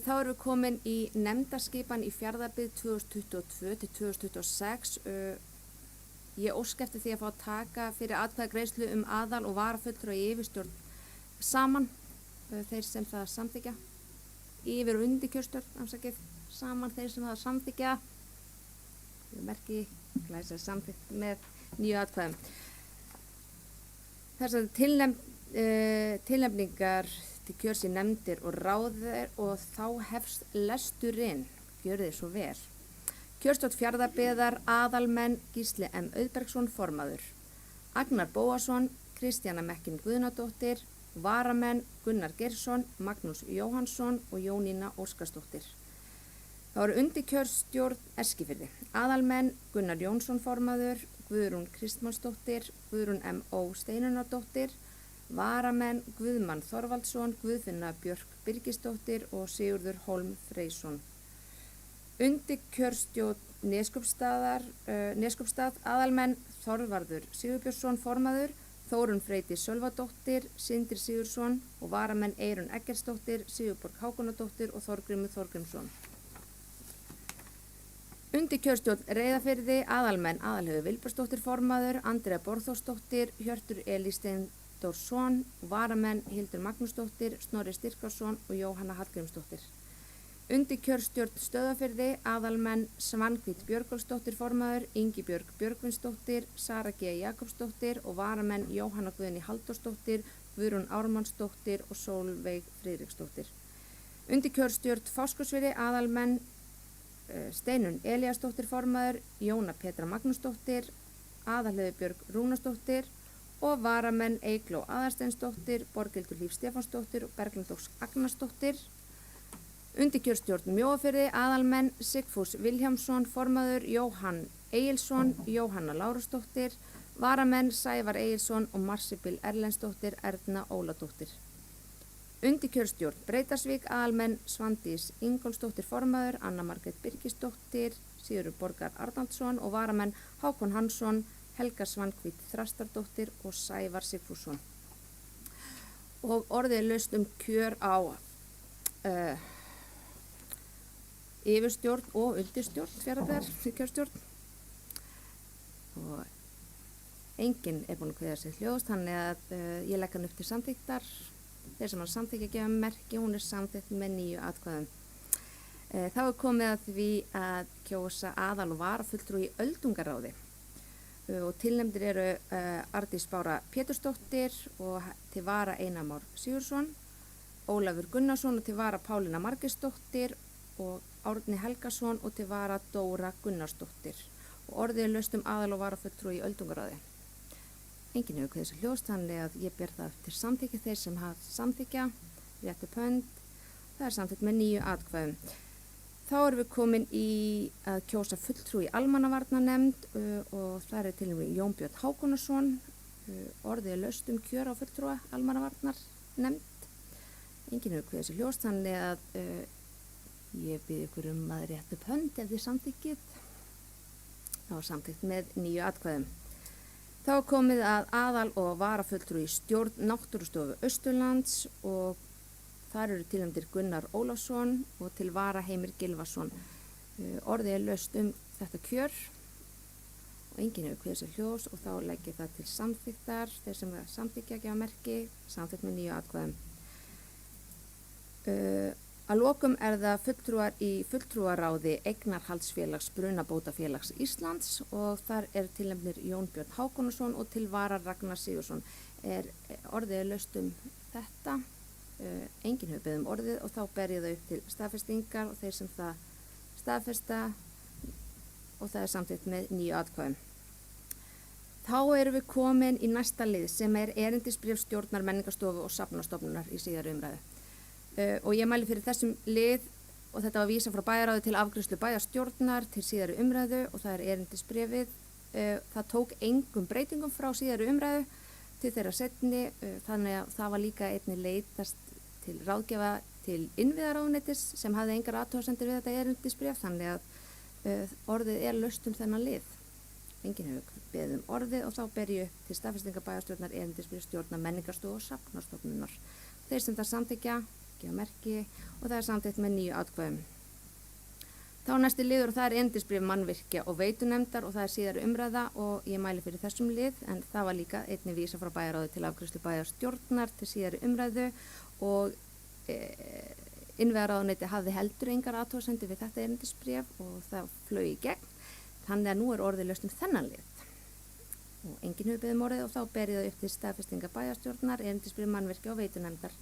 Speaker 1: Þá erum við komin í nefndaskipan í Fjarðabyggð 2022 til 2026. Ég óska eftir því að fá að taka fyrir atkvæðagreiðslu aðal- og varafulltrúa í yfirstjórn saman, þeir sem það samþykja, yfir- og undirkjörstjórn, saman þeir sem það samþykja. Ég merki glæsa samþykkt með 9 atkvæðum. Þessar tilnefningar til kjörs í nefndir og ráðir, og þá hefst lesturinn, gjörið svo vel. Kjörstjórn Fjarðabyggðar, aðalmenn Gísli M. Auðbergsson formaður, Agnar Bóasson, Kristjana Mekkin Guðnadóttir, varamenn Gunnar Geirsson, Magnús Jóhannsson og Jónína Óskarsdóttir. Það voru undirkjörstjórn Eskifirði, aðalmenn Gunnar Jónsson formaður, Guðrún Kristmannsdóttir, Guðrún M. Ó. Steinunardóttir, varamenn Guðmann Þorvaldsson, Guðfinna Björk Birgisdóttir og Sigurður Hólm Freysson. Undirkjörstjórn Neskupstað, aðalmenn Þorvarður Sigurbjörnsson formaður, Þórunn Freydís Sölvadóttir, Sindri Sigurðsson og varamenn Eyrún Eggertsdóttir, Sigurborg Hákonardóttir og Þorgrímur Þorgrímsson. Undirkjörstjórn Reyðarfirði, aðalmenn Aðalheiður Vilbergsdóttir formaður, Andrea Borgþórsdóttir, Hjörtur Elí Steindorsson og varamenn Hildur Magnúsdóttir, Snorri Styrkarsson og Jóhanna Hallgrímsdóttir. Undirkjörstjórn Stöðvarfirði, aðalmenn Svanhvít Björgólfsdóttir formaður, Ingibjörg Björgvinsdóttir, Sara G. Jakobsdóttir og varamenn Jóhanna Guðný Halldórsdóttir, Guðrún Ármannsdóttir og Sólveig Friðriksdóttir. Undirkjörstjórn Fáskrúðsfirði, aðalmenn Steinunn Elíasdóttir formaður, Jóna Petra Magnúsdóttir, Aðalheiður Björg Rúnarsdóttir og varamenn Eygló Aðarsteinsdóttir, Borghildur Hlíf Stefánsdóttir og Berglind Ósk Agnarsdóttir. Undirkjörstjórn Mjóafirði, aðalmenn Sigfús Vilhjálmsson formaður, Jóhann Egilsson, Jóhanna Lárusdóttir, varamenn Sævar Egilsson og Marsibil Erlendsdóttir, Erna Óladóttir. Undirkjörstjórn Breiðdalsvík, aðalmenn Svandís Ingólfsdóttir formaður, Anna Margrét Birgisdóttir, Sigurður Borgar Arnaldsson og varamenn Hákon Hansson, Helga Svanhvít Þrastardóttir og Sævar Sigfússon. Og orðið er laust kjör á yfirstjórn og undirstjórn Fjarðabyggðar kjörstjórn. Og enginn er búinn að kveðja sig hljóðs, þannig að ég legg hann upp til samþykktar. Þeir sem hann samþykja gefa merki, hún er samþykkt með 9 atkvæðum. Þá er komið að því að kjósa aðal- og varafulltrúa í öldungaráði. Og tilnefndir eru Arndís Bára Pétursdóttir og til vara Einar Már Sigurðsson, Ólafur Gunnarsson og til vara Pálína Margeirsdóttir og Árni Helgason og til vara Dóra Gunnarsdóttir. Og orðið er laust aðal- og varafulltrúa í öldungaráði. Enginn hefur kveðið sig hljóðs, þannig að ég ber það til samþykja. Þeir sem hafa samþykja rétt upp hönd. Það er samþykkt með 9 atkvæðum. Þá erum við komin í að kjósa fulltrúa í almannavarnanefnd og það er til og með Jón Björn Hákonarson. Orðið er laust kjör á fulltrúa almannavarnanefnd. Enginn hefur kveðið sér hljóst, þannig að ég bið ykkur að rétta upp hönd ef þið samþykkið. Það var samþykkt með 9 atkvæðum. Þá er komið að aðal- og varafulltrúi í stjórn Náttúrustofu Austurlands og þar eru tilnefndir Gunnar Ólafsson og til vara Heimir Gylfason. Orðið er laust þetta kjör og enginn hefur kveðið sér hljóðs og þá legg ég það til samþykktar. Þeir sem samþykkja gefa merki, samþykkt með 9 atkvæðum. Að lokum er það fulltrúar í fulltrúaráði Eignarhaldsfélags Brunabótafélags Íslands og þar er tilnefndir Jón Björn Hákonarson og til vara Ragnar Sigurðsson. Orðið er laust þetta. Enginn hefur beðið orðið og þá ber ég það upp til staðfestingar og þeir sem það staðfesta og það er samþykkt með 9 atkvæðum. Þá erum við komin í næsta lið sem er erindisbréf stjórnar Menningarstofu og Safnastofnunar í síðari umræðu. Og ég mæli fyrir þessum lið og þetta var vísa frá bæjarráði til afgreiðslu bæjarstjórnar til síðari umræðu og það er erindisbréfið. Það tók engum breytingum frá síðari umræðu til þeirra seinni, þannig að það var líka einnig leitast til ráðgjafa til innviðaráðuneytis sem hafði engar athugasemdir við þetta erindisbréf, þannig að orðið er laust þennan lið. Enginn hefur beðið orðið og þá ber ég upp til staðfestingar bæjarstjórnar erindisbréf stjórnar Menningarstofu og Safnastofnunar. Þeir sem það samþykkja gefa merki og það er samþykkt með 9 atkvæðum. Þá næsti liður og það er erindisbréf mannvirkja og veitunefndar og það er síðari umræða og ég mæli fyrir þessum lið en það var líka einnig vísa frá bæjarráði til afgreiðslu bæjarstjórnar til síðari umræðu og innviðaráðuneyti hafði heldur engar athugasemdir við þetta erindisbréf og það flaug í gegn. Þannig að nú er orðið laust þennan lið. Og enginn hefur beðið orðið og þá ber ég það upp til staðfestingar bæjarstjórnar, erindisbréf mannvirkja og veitunefndar.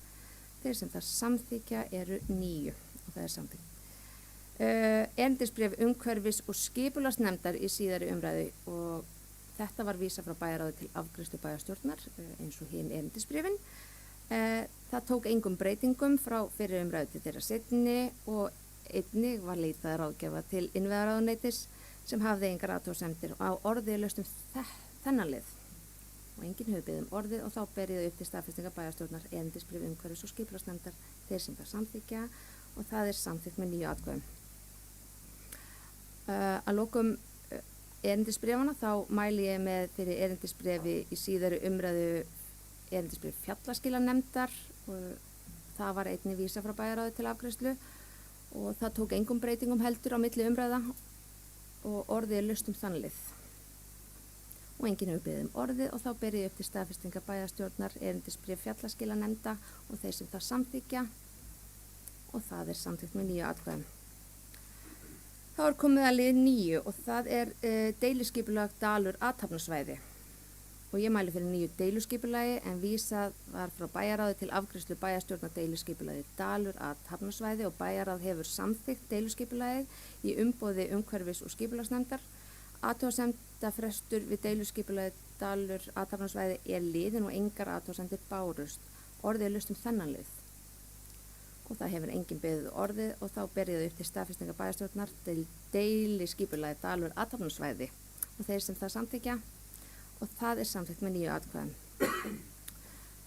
Speaker 1: Þeir sem það samþykja eru 9 og það er samþykkt. Erindisbréf umhverfis- og skipulagsnefndar í síðari umræðu og þetta var vísa frá bæjarráði til afgreiðslu bæjarstjórnar eins og hin erindisbréfin. Það tók engum breytingum frá fyrir umræðu til þeirra seinni og einnig var leitað ráðgjafa til innviðaráðuneytis sem hafði engar athugasemdir og á orðið laust þennan lið. Og enginn hefur beðið orðið og þá ber ég það upp til staðfestingar bæjarstjórnar erindisbréf umhverfis- og skipulagsnefndar þeir sem það samþykja og það er samþykkt með 9 atkvæðum. Að lokum erindisbréfana þá mæli ég með fyrir erindisbréfi í síðari umræðu erindisbréf fjallaskilanefndar og það var einnig vísa frá bæjarráði til afgreiðslu og það tók engum breytingum heldur á milli umræða og orðið er laust þann lið. Og enginn hefur beðið orðið og þá ber ég upp til staðfestingar bæjarstjórnar erindisbréf fjallaskilanefnda og þeir sem það samþykja og það er samþykkt með 9 atkvæðum. Þá er komið að lið 9 og það er deiliskipulag Dalur athafnasvæði og ég mæli fyrir 9 deiliskipulagi en vísað var frá bæjarráði til afgreiðslu bæjarstjórnar deiliskipulagi Dalur athafnasvæði og bæjarráð hefur samþykkt deiliskipulagið í umboði umhverfis- og skipulagsnefndar. Athugasemdafrestur við deiliskipulagi Dalur athafnasvæði er liðin og engar athugasemdir bárust. Orðið er laust þennan lið. Og það hefur enginn beðið orðið og þá ber ég það upp til staðfestingar bæjarstjórnar til deiliskipulagi Dalur athafnasvæði og þeir sem það samþykja og það er samþykkt með 9 atkvæðum.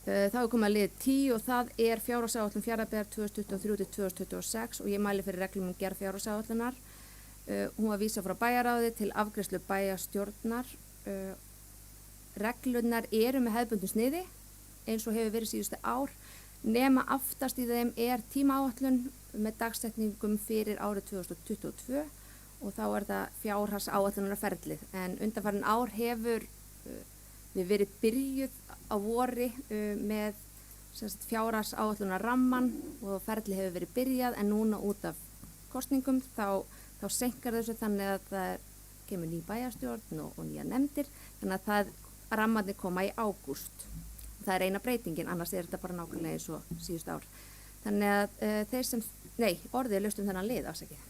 Speaker 1: Þá er komið að lið 10 og það er fjárhagsáætlun Fjarðabyggðar 2023-2026 og ég mæli fyrir reglum gerð fjárhagsáætlunar. Hún var vísað frá bæjarráði til afgreiðslu bæjarstjórnar. Reglurnar eru með hefðbundnu sniði eins og hefur verið síðustu ár nema aftast í þeim er tímaáætlun með dagsetningum fyrir árið 2022 og þá er það fjárhagsáætlunarferlið en undanfarin ár hefur við verið byrjuð á vori með fjárhagsáætlunarramman og ferlið hefur verið byrjað en núna út af kosningum þá seinkar þessu þannig að það kemur ný bæjarstjórn og nýja nefndir þannig að það rammarnir koma í ágúst. Það er eina breytingin, annars er þetta bara nákvæmlega eins og síðust ár. Þannig að orðið er laust þennan lið afsakið.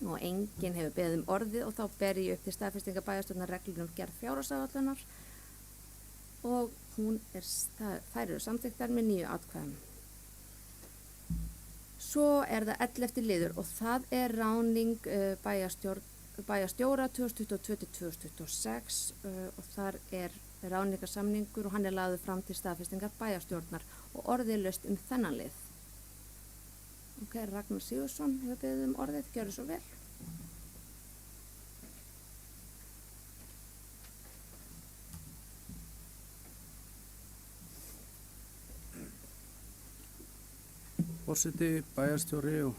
Speaker 1: Og enginn hefur beðið orðið og þá ber ég upp til staðfestingar bæjarstjórnar reglur gerð fjárhagsáætlunar og þær eru samþykktar með 9 atkvæðum. Svo er það 11. liður og það er ráðning bæjarstjóra 2022-2026 og þar er ráðningarsamningur og hann er lagður fram til staðfestingar bæjarstjórnar og orðið er laust þennan lið. Ok, Ragnar Sigurðsson hefur beðið orðið, gjörðu svo vel.
Speaker 2: Forseti, bæjarstjóri og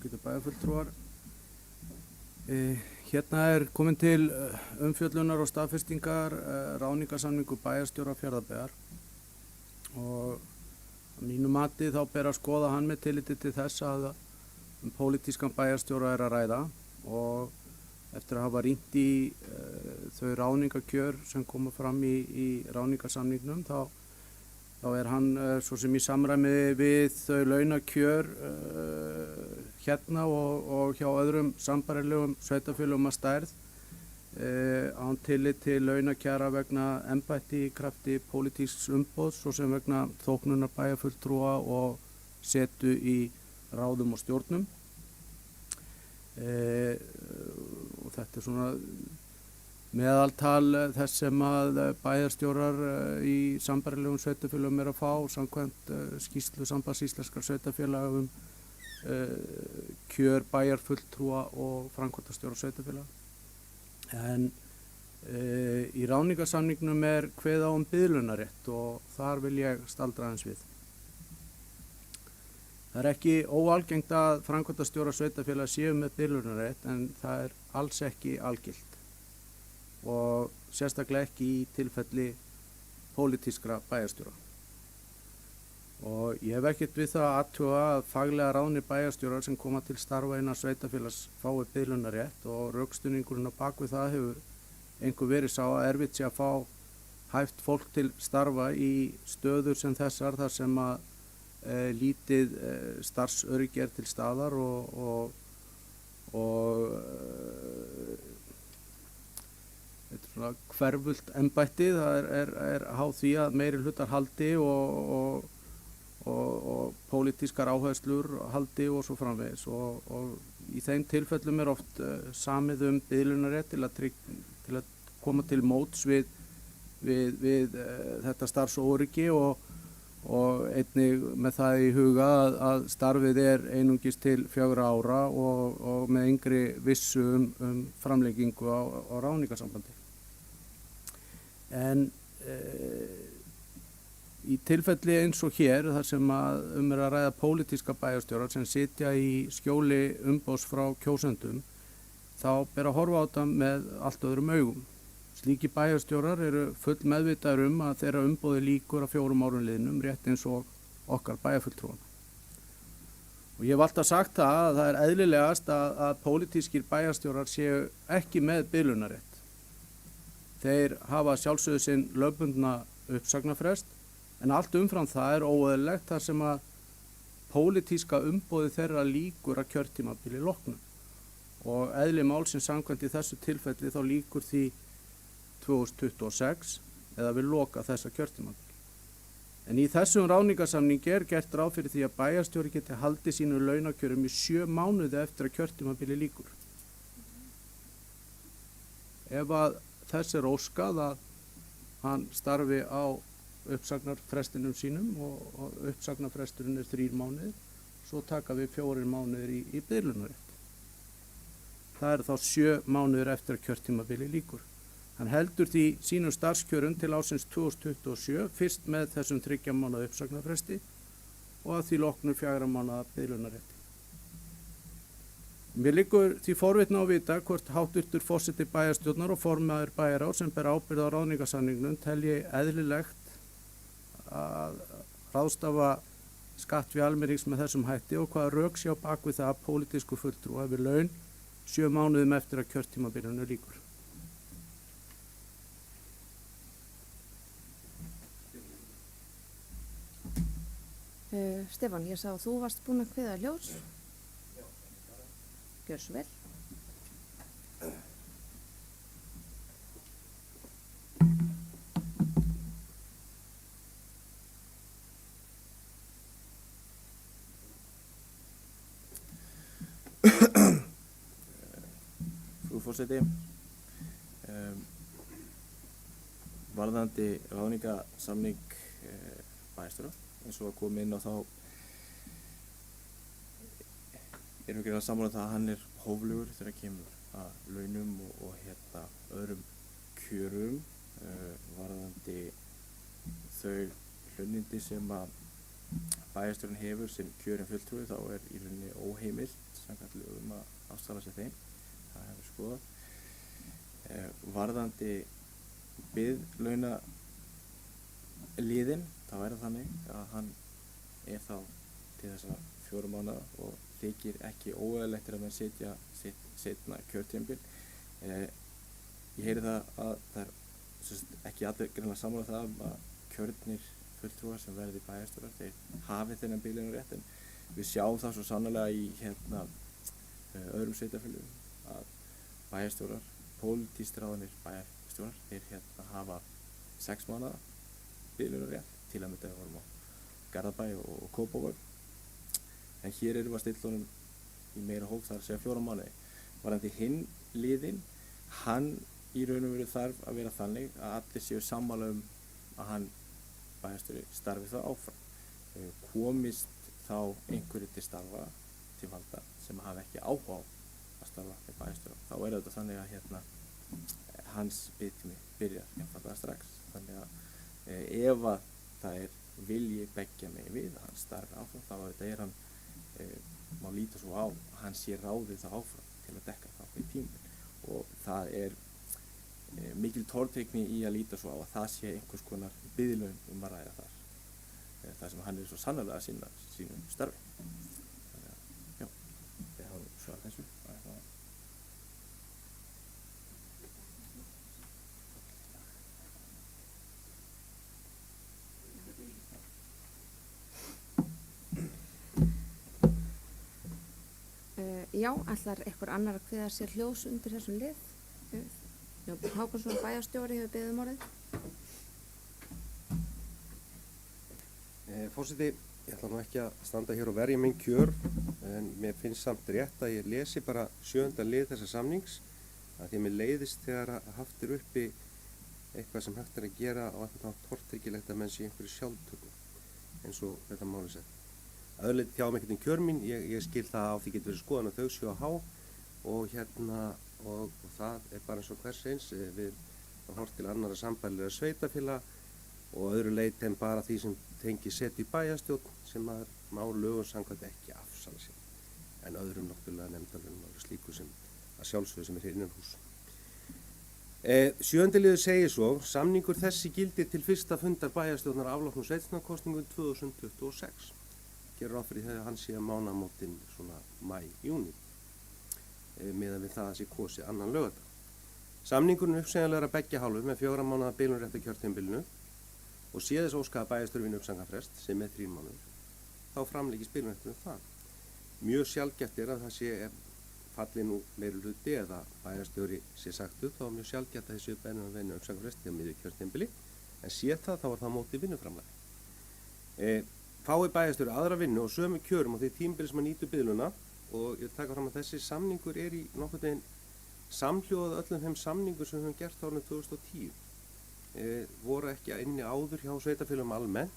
Speaker 2: getur bæjarfulltrúar. Hérna er komin til umfjöllunar og staðfestingar ráðningarsamningur bæjarstjóra Fjarðabyggðar og að mínu mati þá ber að skoða hann með tilliti til þess að pólitískan bæjarstjóra er að ræða og eftir að hafa rýnt í þau ráðningarkjör sem koma fram í ráðningarsamningnum þá er hann svo sem í samræmi við þau launakjör hérna og hjá öðrum sambærilegum sveitarfélögum að stærð án tillit til launakjara vegna embætti í krafti pólitísks umboðs svo sem vegna þóknunar bæjarfulltrúa og setu í ráðum og stjórnum. Og þetta er svona meðaltal þess sem að bæjarstjórar í sambærilegum sveitarfélögum er að fá samkvæmt skýrslu Sambands íslenskra sveitarfélaga kjör bæjarfulltrúa og framkvæmdastjóra sveitarfélaga. En í ráðningarsamningnum er kveðið á biðlaunarétt og þar vil ég staldra aðeins við. Það er ekki óalgengt að framkvæmdastjórar sveitarfélaga séu með biðlaunarétt en það er alls ekki algilt og sérstaklega ekki í tilfelli pólitískra bæjarstjóra. Og ég hef ekkert við það að athuga að faglega ráðnir bæjarstjórar sem koma til starfa innan sveitarfélags fái biðlaunarétt og rökstuðningurinn á bak við það hefur einhver verið sá að erfitt sé að fá hæft fólk til starfa í stöður sem þessar þar sem að lítið starfsöryggi er til staðar og þetta er svona hverfult embætti, það er háð því að meiri hlutar haldi og pólitískar áherslur haldi og svo framvegis og í þeim tilfellum er oft samið biðlaunarétt til að koma til móts við þetta starfsöryggi og einnig með það í huga að starfið er einungis til 4 ára og með yngri vissu framlengingu á ráðningarsambandi. En í tilfelli eins og hér þar sem að er að ræða pólitíska bæjarstjórar sem sitja í skjóli umboðs frá kjósendum þá ber að horfa á þetta með allt öðrum augum. Slíki bæjarstjórar eru full meðvitaðir að þeirra umboði lýkur á 4 árum liðnum rétt eins og okkar bæjarfulltrúana. Og ég hef alltaf sagt að það er eðlilegast að pólitískir bæjarstjórar séu ekki með biðlaunarétt. Þeir hafa sjálfsögðu sinn lögbundna uppsagnarfrest en allt umfram það er óeðlilegt þar sem að pólitíska umboði þeirra lýkur að kjörtímabili loknum. Og eðli málsins samkvæmt í þessu tilfelli þá lýkur því 2026 eða við loka þessa kjörtímabili. En í þessum ráðningarsamningi er gert ráð fyrir því að bæjarstjóri geti haldið sínu launakjörum í 7 mánuði eftir að kjörtímabili lýkur. Ef að þess er óskað að hann starfi á uppsagnarfrestinum sínum og uppsagnarfresturinn er 3 mánuðir, svo taka við 4 mánuðir í biðlaunarétt. Það eru þá 7 mánuðir eftir að kjörtímabili lýkur. Hann heldur því sínum starfskjörum til ársins 2027 fyrst með þessum 3 mánaða uppsagnarfresti og að því loknu 4 mánaða biðlaunarétti. Mér liggur því forvitni á að vita hvort háttvirtur forseti bæjarstjórnar og formaður bæjarráðs sem ber ábyrgð á ráðningarsamningnum telji eðlilegt að ráðstafa skatt við almennings með þessum hætti og hvaða rök sé á bak við það að pólitískur fulltrúi hafi laun 7 mánuðum eftir að kjörtímabilinu lýkur.
Speaker 1: Stefán, ég sá að þú varst búinn að kveða ljós. Gjör svo vel.
Speaker 3: forseti. Varðandi ráðningarsamning bæjarstjóra, eins og að koma inn á þá erum við greiðlega sammála það að hann hóflegur þegar kemur að launum og öðrum kjörum varðandi þau hlunnindi sem að bæjarstjórinn hefur sem kjörinn fulltrúi, þá í rauninni óheimilt samkvæmt lögum að afsala sér þeim. Það hefur skoðað. Varðandi biðlaunaliðinn, þá það þannig að hann þá til þessa 4 mánaða og þykir ekki óeðlilegt að menn setja sitt seinna kjörtímabil. Ég heyri það að það ekki allir greinlega sammála það að kjörnir fulltrúar sem verði bæjarstjórar, þeir hafi þennan biðlaunarétt, en við sjáum það svo sannarlega í öðrum sveitarfélögum að bæjarstjórar, pólitískt ráðnir bæjarstjórar, þeir hafa 6 mánaða biðlaunarétt, til að mynda við vorum á Garðabæ og Kópavog. En hér erum við að stilla honum í meira hóp, þar að segja 4 mánuði. Varðandi hinn liðinn, hann í raun og veru þarf að vera þannig að allir séu sammála að hann bæjarstjóri starfi það áfram. Komist þá einhverju til starfa til valda sem hafa ekki áhuga á að starfa með bæjarstjóra, þá þetta þannig að hans biðtími byrjar einfaldlega strax. Þannig að ef að það vilji beggja megin við að hann starfi áfram, þá hann má líta svo á að hann sé ráðið það áfram til að dekka það í tíminn, og það mikil tortryggni í að líta svo á að það sé einhvers konar biðlaun að ræða þar, það sem hann svo sannarlega að sinna sínu starfi. Þannig að, já, ég hafa svarað þessu.
Speaker 1: Já, ætlar einhver annar að kveða sér hljós undir þessum lið? Jónbjörn Hákonarson, bæjarstjóri, hefur beðið orðið.
Speaker 4: Forseti, ég ætla nú ekki að standa hér og verja minn kjör, en mér finnst samt rétt að ég lesi bara 7. lið þessa samnings, að því að mér leiðist þegar að haft uppi eitthvað sem hægt að gera á eitthvað tortryggilegt að menn sé einhverju sjálftöku, eins og þetta máli sett. Öðleit tjá mig ekkert kjör mín, ég skil það á því getur verið skoðan að þau séu að há, og það bara eins og hvers eins, við horft til annara sambærilega sveitafélaga og öðru leit en bara því sem tengi setu í bæjarstjórn sem maður má lögum samkvæmt ekki afsala sér, en öðrum náttúrulega nefndarlögum og slíku sem að sjálfsögðu sem hér innan hús. 7. liður segir svo: samningur þessi gildir til fyrsta fundar bæjarstjórnar afloknum sveitarstjórnarkosningum 2026. Gerur ráð fyrir þegar hann sé að mánaðamótin svona maí-júní, meðan við það að sé kosið annan laugardag. Samningurinn uppsegjanlegur að beggja hálfu með 4 mánaða bilunrétt á kjörtímabilinu og sé þess óskaða bæjarstjóri vinna uppsagnarfrest sem 3 mánuðir, þá framleggist bilunrétturinn það. Mjög sjaldgæft að það sé falli nú meirihluti eða bæjarstjóri sé sagt upp, þá mjög sjaldgæft að þessi beðnum að vinna uppsagnarfrest til miðju kjörtímabili, en sé það þá það móti vinnuframlagi. Fái bæjarstjóri aðra vinnu og sömu kjörum á því tímabili sem að nýtur biðluna, og ég vil taka fram að þessi samningur í nokkurn veginn samhljóða öllum þeim samningur sem við höfum gert árið 2010. Voru ekki inni áður hjá sveitarfélögum almennt,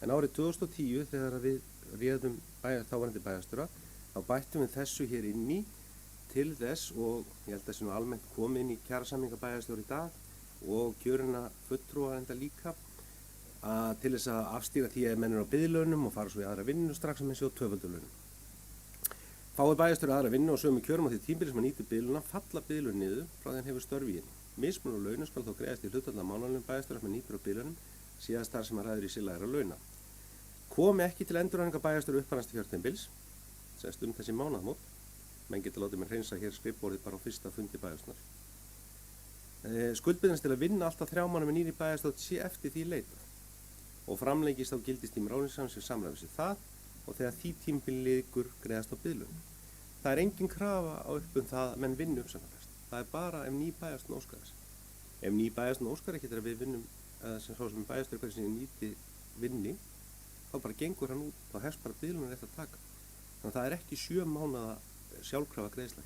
Speaker 4: en árið 2010 þegar við réðum þáverandi bæjarstjóra, þá bættum við þessu hér inni til þess, og ég held að þessi nú almennt komið inn í kjarasamninga bæjarstjóra í dag og kjörina fulltrúa enda líka, til þess að afstýra því að menn eru á biðlaunum og fara svo í aðra vinnu strax að menn séu á tvöföldulaunum. Fái bæjarstjóri aðra vinnu og sömu kjörum á því tímabili sem að nýtur biðluna, falla biðlaun niður frá því hann hefur störf í henni. Mismunur á launum skal þó greiðast í hlutfalli af mánaðarlaunum bæjarstjóra sem nýtur á biðlaunum síðast þar sem hann ræður í sig lægra launa. Komi ekki til endurhæfingar bæjarstjóri uppannasta kjörtímabils, semst þessi mánaðamót, menn geta látið mér hreinsa hér skrifborðið bara á fyrsta fundi bæjarstjórnar. Skuldbindast til að vinna alltaf 3 mánuði með nýrri bæjarstjórn sé eftir því leitað og framlengist á gildistími ráðningssamnings sem samræmis við það, og þegar því tímabili lýkur greiðast á biðlaunum. Það engin krafa á það að menn vinni uppsagnarfrest. Það bara ef ný bæjarstjórn óskar þess. Ef ný bæjarstjórn óskar ekki þegar við vinnum, eða sem svo sem bæjarstjóri hvernig sem nýti vinni, þá bara gengur hann út, þá hefst bara biðlaunar rétt að taka. Þannig að það ekki 7 mánaða sjálfkrafa greiðsla.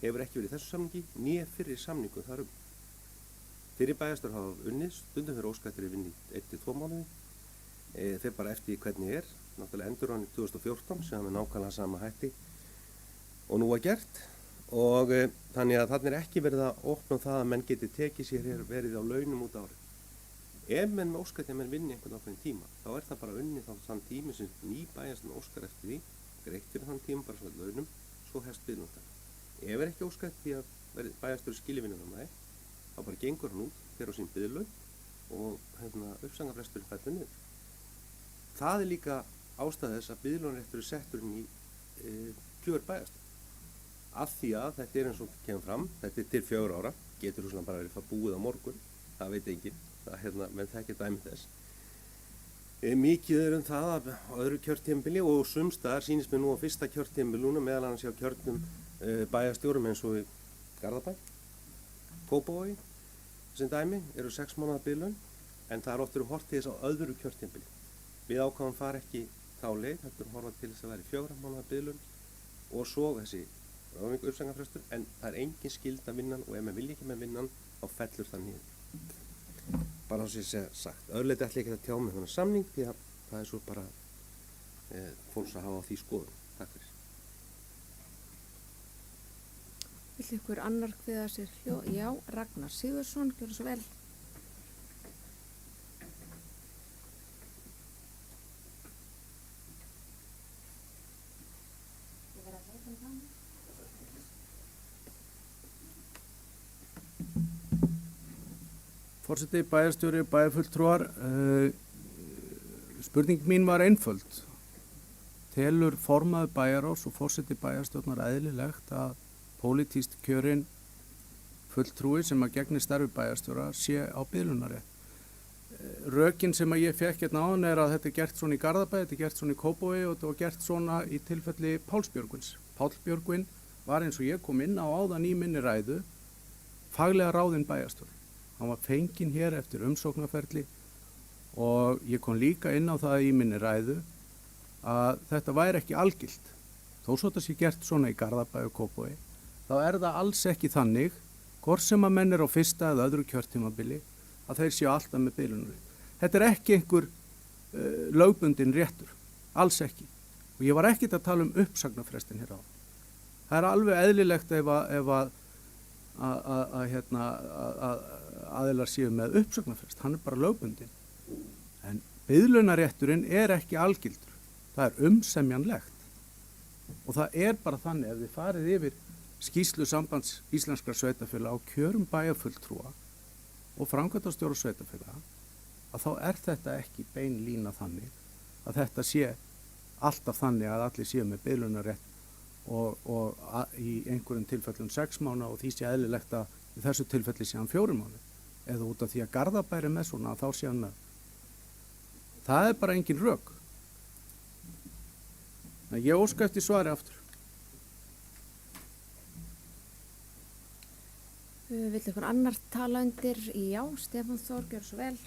Speaker 4: hefur ekki verið í þessu samningi né fyrir samningu þar um. Fyrir bæjarstjórar hafa unnið, stundum fyrir óskað eftir að vinna í 1-2 mánuði. Þeir bara eftir hvernig náttúrulega endur hann í 2014 sem er nákvæmlega sama hætti og nú var gert og þannig að þarna ekki verið að opna það að menn geti tekið sér verið á launum út árið. Ef menn með óskað til að menn vinni einhvern ákveðin tíma, þá það bara unnið þá þann tími sem ný bæjarstjórn óskar eftir því, greitt fyrir þann tíma bara svona launum, svo hefst biðlundan. Ef ekki óskað því að bæjarstjórn skilji vinnuna þá bara gengur hann út, fer á sín biðlaun og uppsagafresturinn fellur niður. Það líka ástæða þess að biðlaunaréttur settur inn í kjör bæjarstjórn. Af því að þetta eins og kemur fram, þetta til 4 ára, getur svona bara verið búið á morgun, það veit enginn, menn þekkir dæmi þess. Mikið það á öðru kjörtímabili og sumstaðar sýnist mér nú á fyrsta kjörtímabilinu meðal annars hjá kjörnum bæjarstjórum eins og í Garðabæ, Kópavogi, sem dæmi, eru 6 mánaða biðlaun, en það er oft horft til þess á öðru kjörtímabili. Við ákváðum fara ekki þá leið, þetta horfa til þess að vera 4 mánaða biðlaun og svo þessi ráðningu uppsagafrestur, en það engin skylda vinnan og ef maður vilja ekki með vinnan, þá fellur það niður. Bara þess að segja sagt. Öðruleiti ætla ekki að tjá með þennan samning því að það svo bara fólks að hafa á því skoðun. Takk fyrir.
Speaker 1: Vill ykkur annar kveða sér hljóð? Já, Ragnar Sigurðsson, gjörðu svo vel.
Speaker 2: Forseti, bæjarstjóri, bæjarfulltrúar, spurning mín var einföld. Telur formaður bæjarráðs og forseti bæjarstjórnar eðlilegt að pólitískt kjörinn fulltrúi sem að gegni starfi bæjarstjóra sé á biðlunarrétt? Rökin sem að ég fekk hérna áðan að þetta gert svona í Garðabæ, þetta gert svona í Kópavogi og þetta var gert svona í tilfelli Páls Björgvins. Páll Björgvin var eins og ég kom inn á áðan í minni ræðu faglega ráðinn bæjarstjóri. Hann var fenginn hér eftir umsóknarferli og ég kom líka inn á það í minni ræðu að þetta væri ekki algilt. Þó svo þetta sé gert svona í Garðabæ og Kópavogi, þá það alls ekki þannig, hvort sem að menn á fyrsta eða öðru kjörtímabili, að þeir séu alltaf með biðlunarrétt. Þetta ekki einhver lögbundin réttur, alls ekki. Og ég var ekkert að tala uppsagnarfrestin hér á. Það alveg eðlilegt ef aðilar séu með uppsagnarfrest, hann bara lögbundin. En biðlaunarétturinn ekki algildur, það umsemjanlegt. Og það bara þannig ef þið farið yfir skýrslu sambands íslenskra sveitarfélaga á kjörum bæjarfulltrúa og framkvæmdastjóra sveitarfélaga, að þá þetta ekki bein lína þannig að þetta sé alltaf þannig að allir séu með biðlaunarétt og í einhverjum tilfellum 6 mánuði og því sé eðlilegt að í þessu tilfelli sé hann 4 mánuði eða út af því að Garðabæri með svona að þá sé hann með. Það bara engin rök. Ég óska eftir svari aftur.
Speaker 1: Vill ykkur annar tala undir? Já, Stefán Þór, gjörðu svo vel.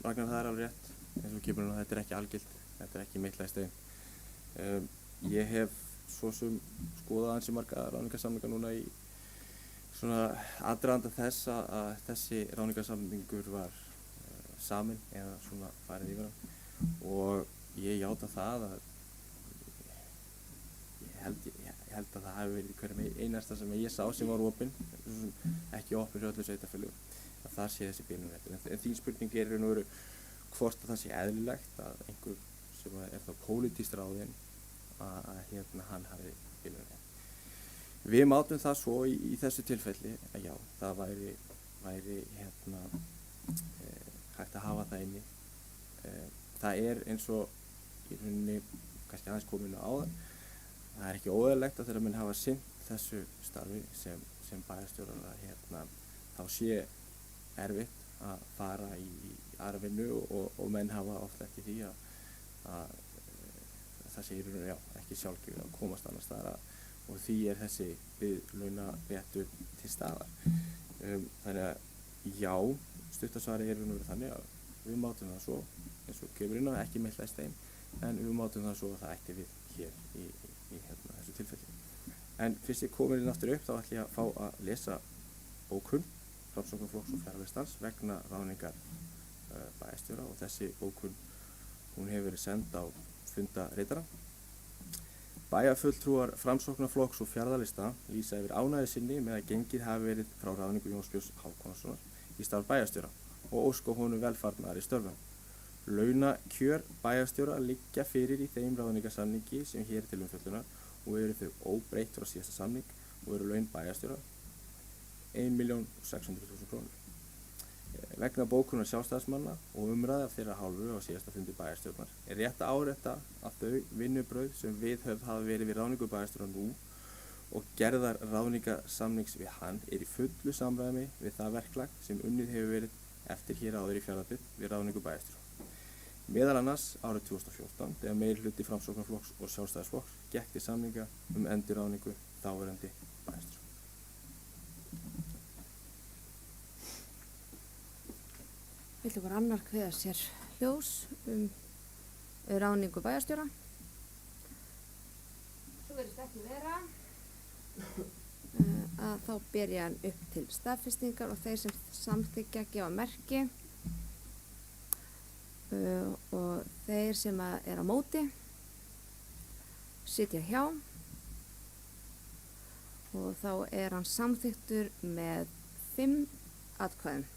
Speaker 3: Ragnar, það alveg rétt, eins og kemur þetta ekki algilt, þetta ekki mittlega í stegin. Ég hef svo sem skoðað ansi marga ráðningarsamninga núna í svona aðdraganda þess að þessi ráðningarsamningur var saminn eða svona farið yfir hann og ég játa það að ég held að það hafi verið hverjum einasta sem ég sá sem var opinn, ekki opinn hjá öllu sveitarfélögum. Að það sé þessi biðlunarréttur. En þín spurning í raun og veru hvort að það sé eðlilegt að einhver sem þá pólitískt ráðinn að hann hafi biðlunarrétt. Við mátum það svo í þessu tilfelli að já, það væri hægt að hafa það inni. Það eins og í rauninni kannski aðeins kominu áðan. Það ekki óeðlilegt að þegar menn hafa sinnt þessu starfi sem bæjarstjórar að þá sé erfitt að fara í aðra vinnu og menn hafa oft eftir því að það sé í rauninu ekki sjálfgefið að komast annars staðar og því þessi biðlaunaréttur til staðar. Þannig að já, stuttasvari í rauninu þannig að við mátum það svo, eins og kemur inn á, ekki meitla í stein, en við mátum það svo að það ætti við hér í þessu tilfelli. En fyrst ég komin inn aftur upp þá ætlum ég að fá að lesa bókun Framsóknarflokks og fjarðarlistans vegna ráðningar bæjarstjóra og þessi bókun hún hefur verið send á fundaritara. Bæjarfulltrúar Framsóknarflokks og fjarðarlista lýsa yfir ánægju sinni með að gengið hafi verið frá ráðningu Jóns Björns Hákonarsonar í starf bæjarstjóra og óska honum velfarnaðar í störfum. Launakjör bæjarstjóra liggja fyrir í þeim ráðningarsamningi sem hér er til umfjöllunar og eru þau óbreytt frá síðasta samning og eru laun bæjarstjóra 1.600.000 krónur. Vegna bókunar sjálfstæðismanna og umræða af þeirra hálfu á síðasta fundi bæjarstjórnar er rétt að árétta að þau vinnubrögð sem viðhöfð hafa verið við ráðningu bæjarstjóra nú og gerðar ráðningarsamnings við hann er í fullu samræmi við það verklag sem unnið hefur verið eftir hér áður í Fjarðabyggð við ráðningu bæjarstjóra. Meðal annars árið 2014 þegar meirihluti Framsóknarflokks og Sjálfstæðisflokks gekk til samninga endurráðningu þáverandi bæjarstjóra.
Speaker 1: Vill ykkur annar kveða sér ljós ráðningu bæjarstjóra? Svo verðist ekki vera að þá ber ég hann upp til staðfestingar og þeir sem samþykkja gefa merki og þeir sem er á móti sitja hjá og þá er hann samþykktur með 5 atkvæðum.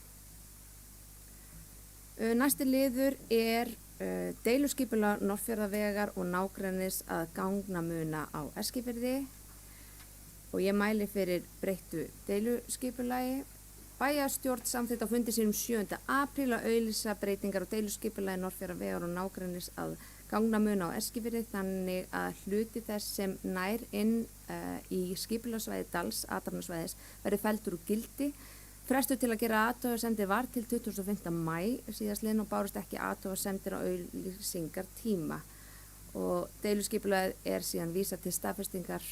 Speaker 1: Næsti liður er deiluskipulag Norðfjarðarvegar og nágrennis að gangnamuna á Eskifirði og ég mæli fyrir breyttu deiluskipulagi. Bæjarstjórn samþykkti á fundi sínum 7. apríl að auglýsa breytingar á deiluskipulagi Norðfjarðarvegar og nágrennis að gangnamuna á Eskifirði þannig að hluti þess sem nær inn í skipulagssvæði Dals athafnasvæðis verði felldur úr gildi. Frestur til að gera athugasemdir var til 25. maí síðastliðinn og bárust ekki athugasemdir á auglýsingar tíma og deiluskipulagið er síðan vísað til staðfestingar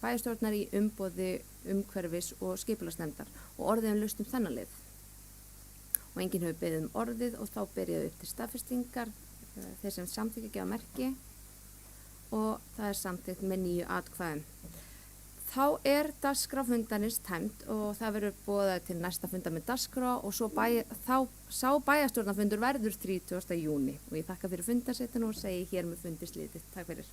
Speaker 1: bæjarstjórnar í umboði umhverfis og skipulagsnefndar og orðið laust þennan lið. Og enginn hefur beðið orðið og þá byrjaði upp til staðfestingar þeir sem samþykkja gefa merki og það er samþykkt með 9 atkvæðum. Þá er dagskrá fundarins tæmd og það verður boðað til næsta fundar með dagskrá og sá bæjarstjórnarfundur verður 30. júní og ég þakka fyrir fundarsetinu og segi hér með fundi slitið. Takk fyrir.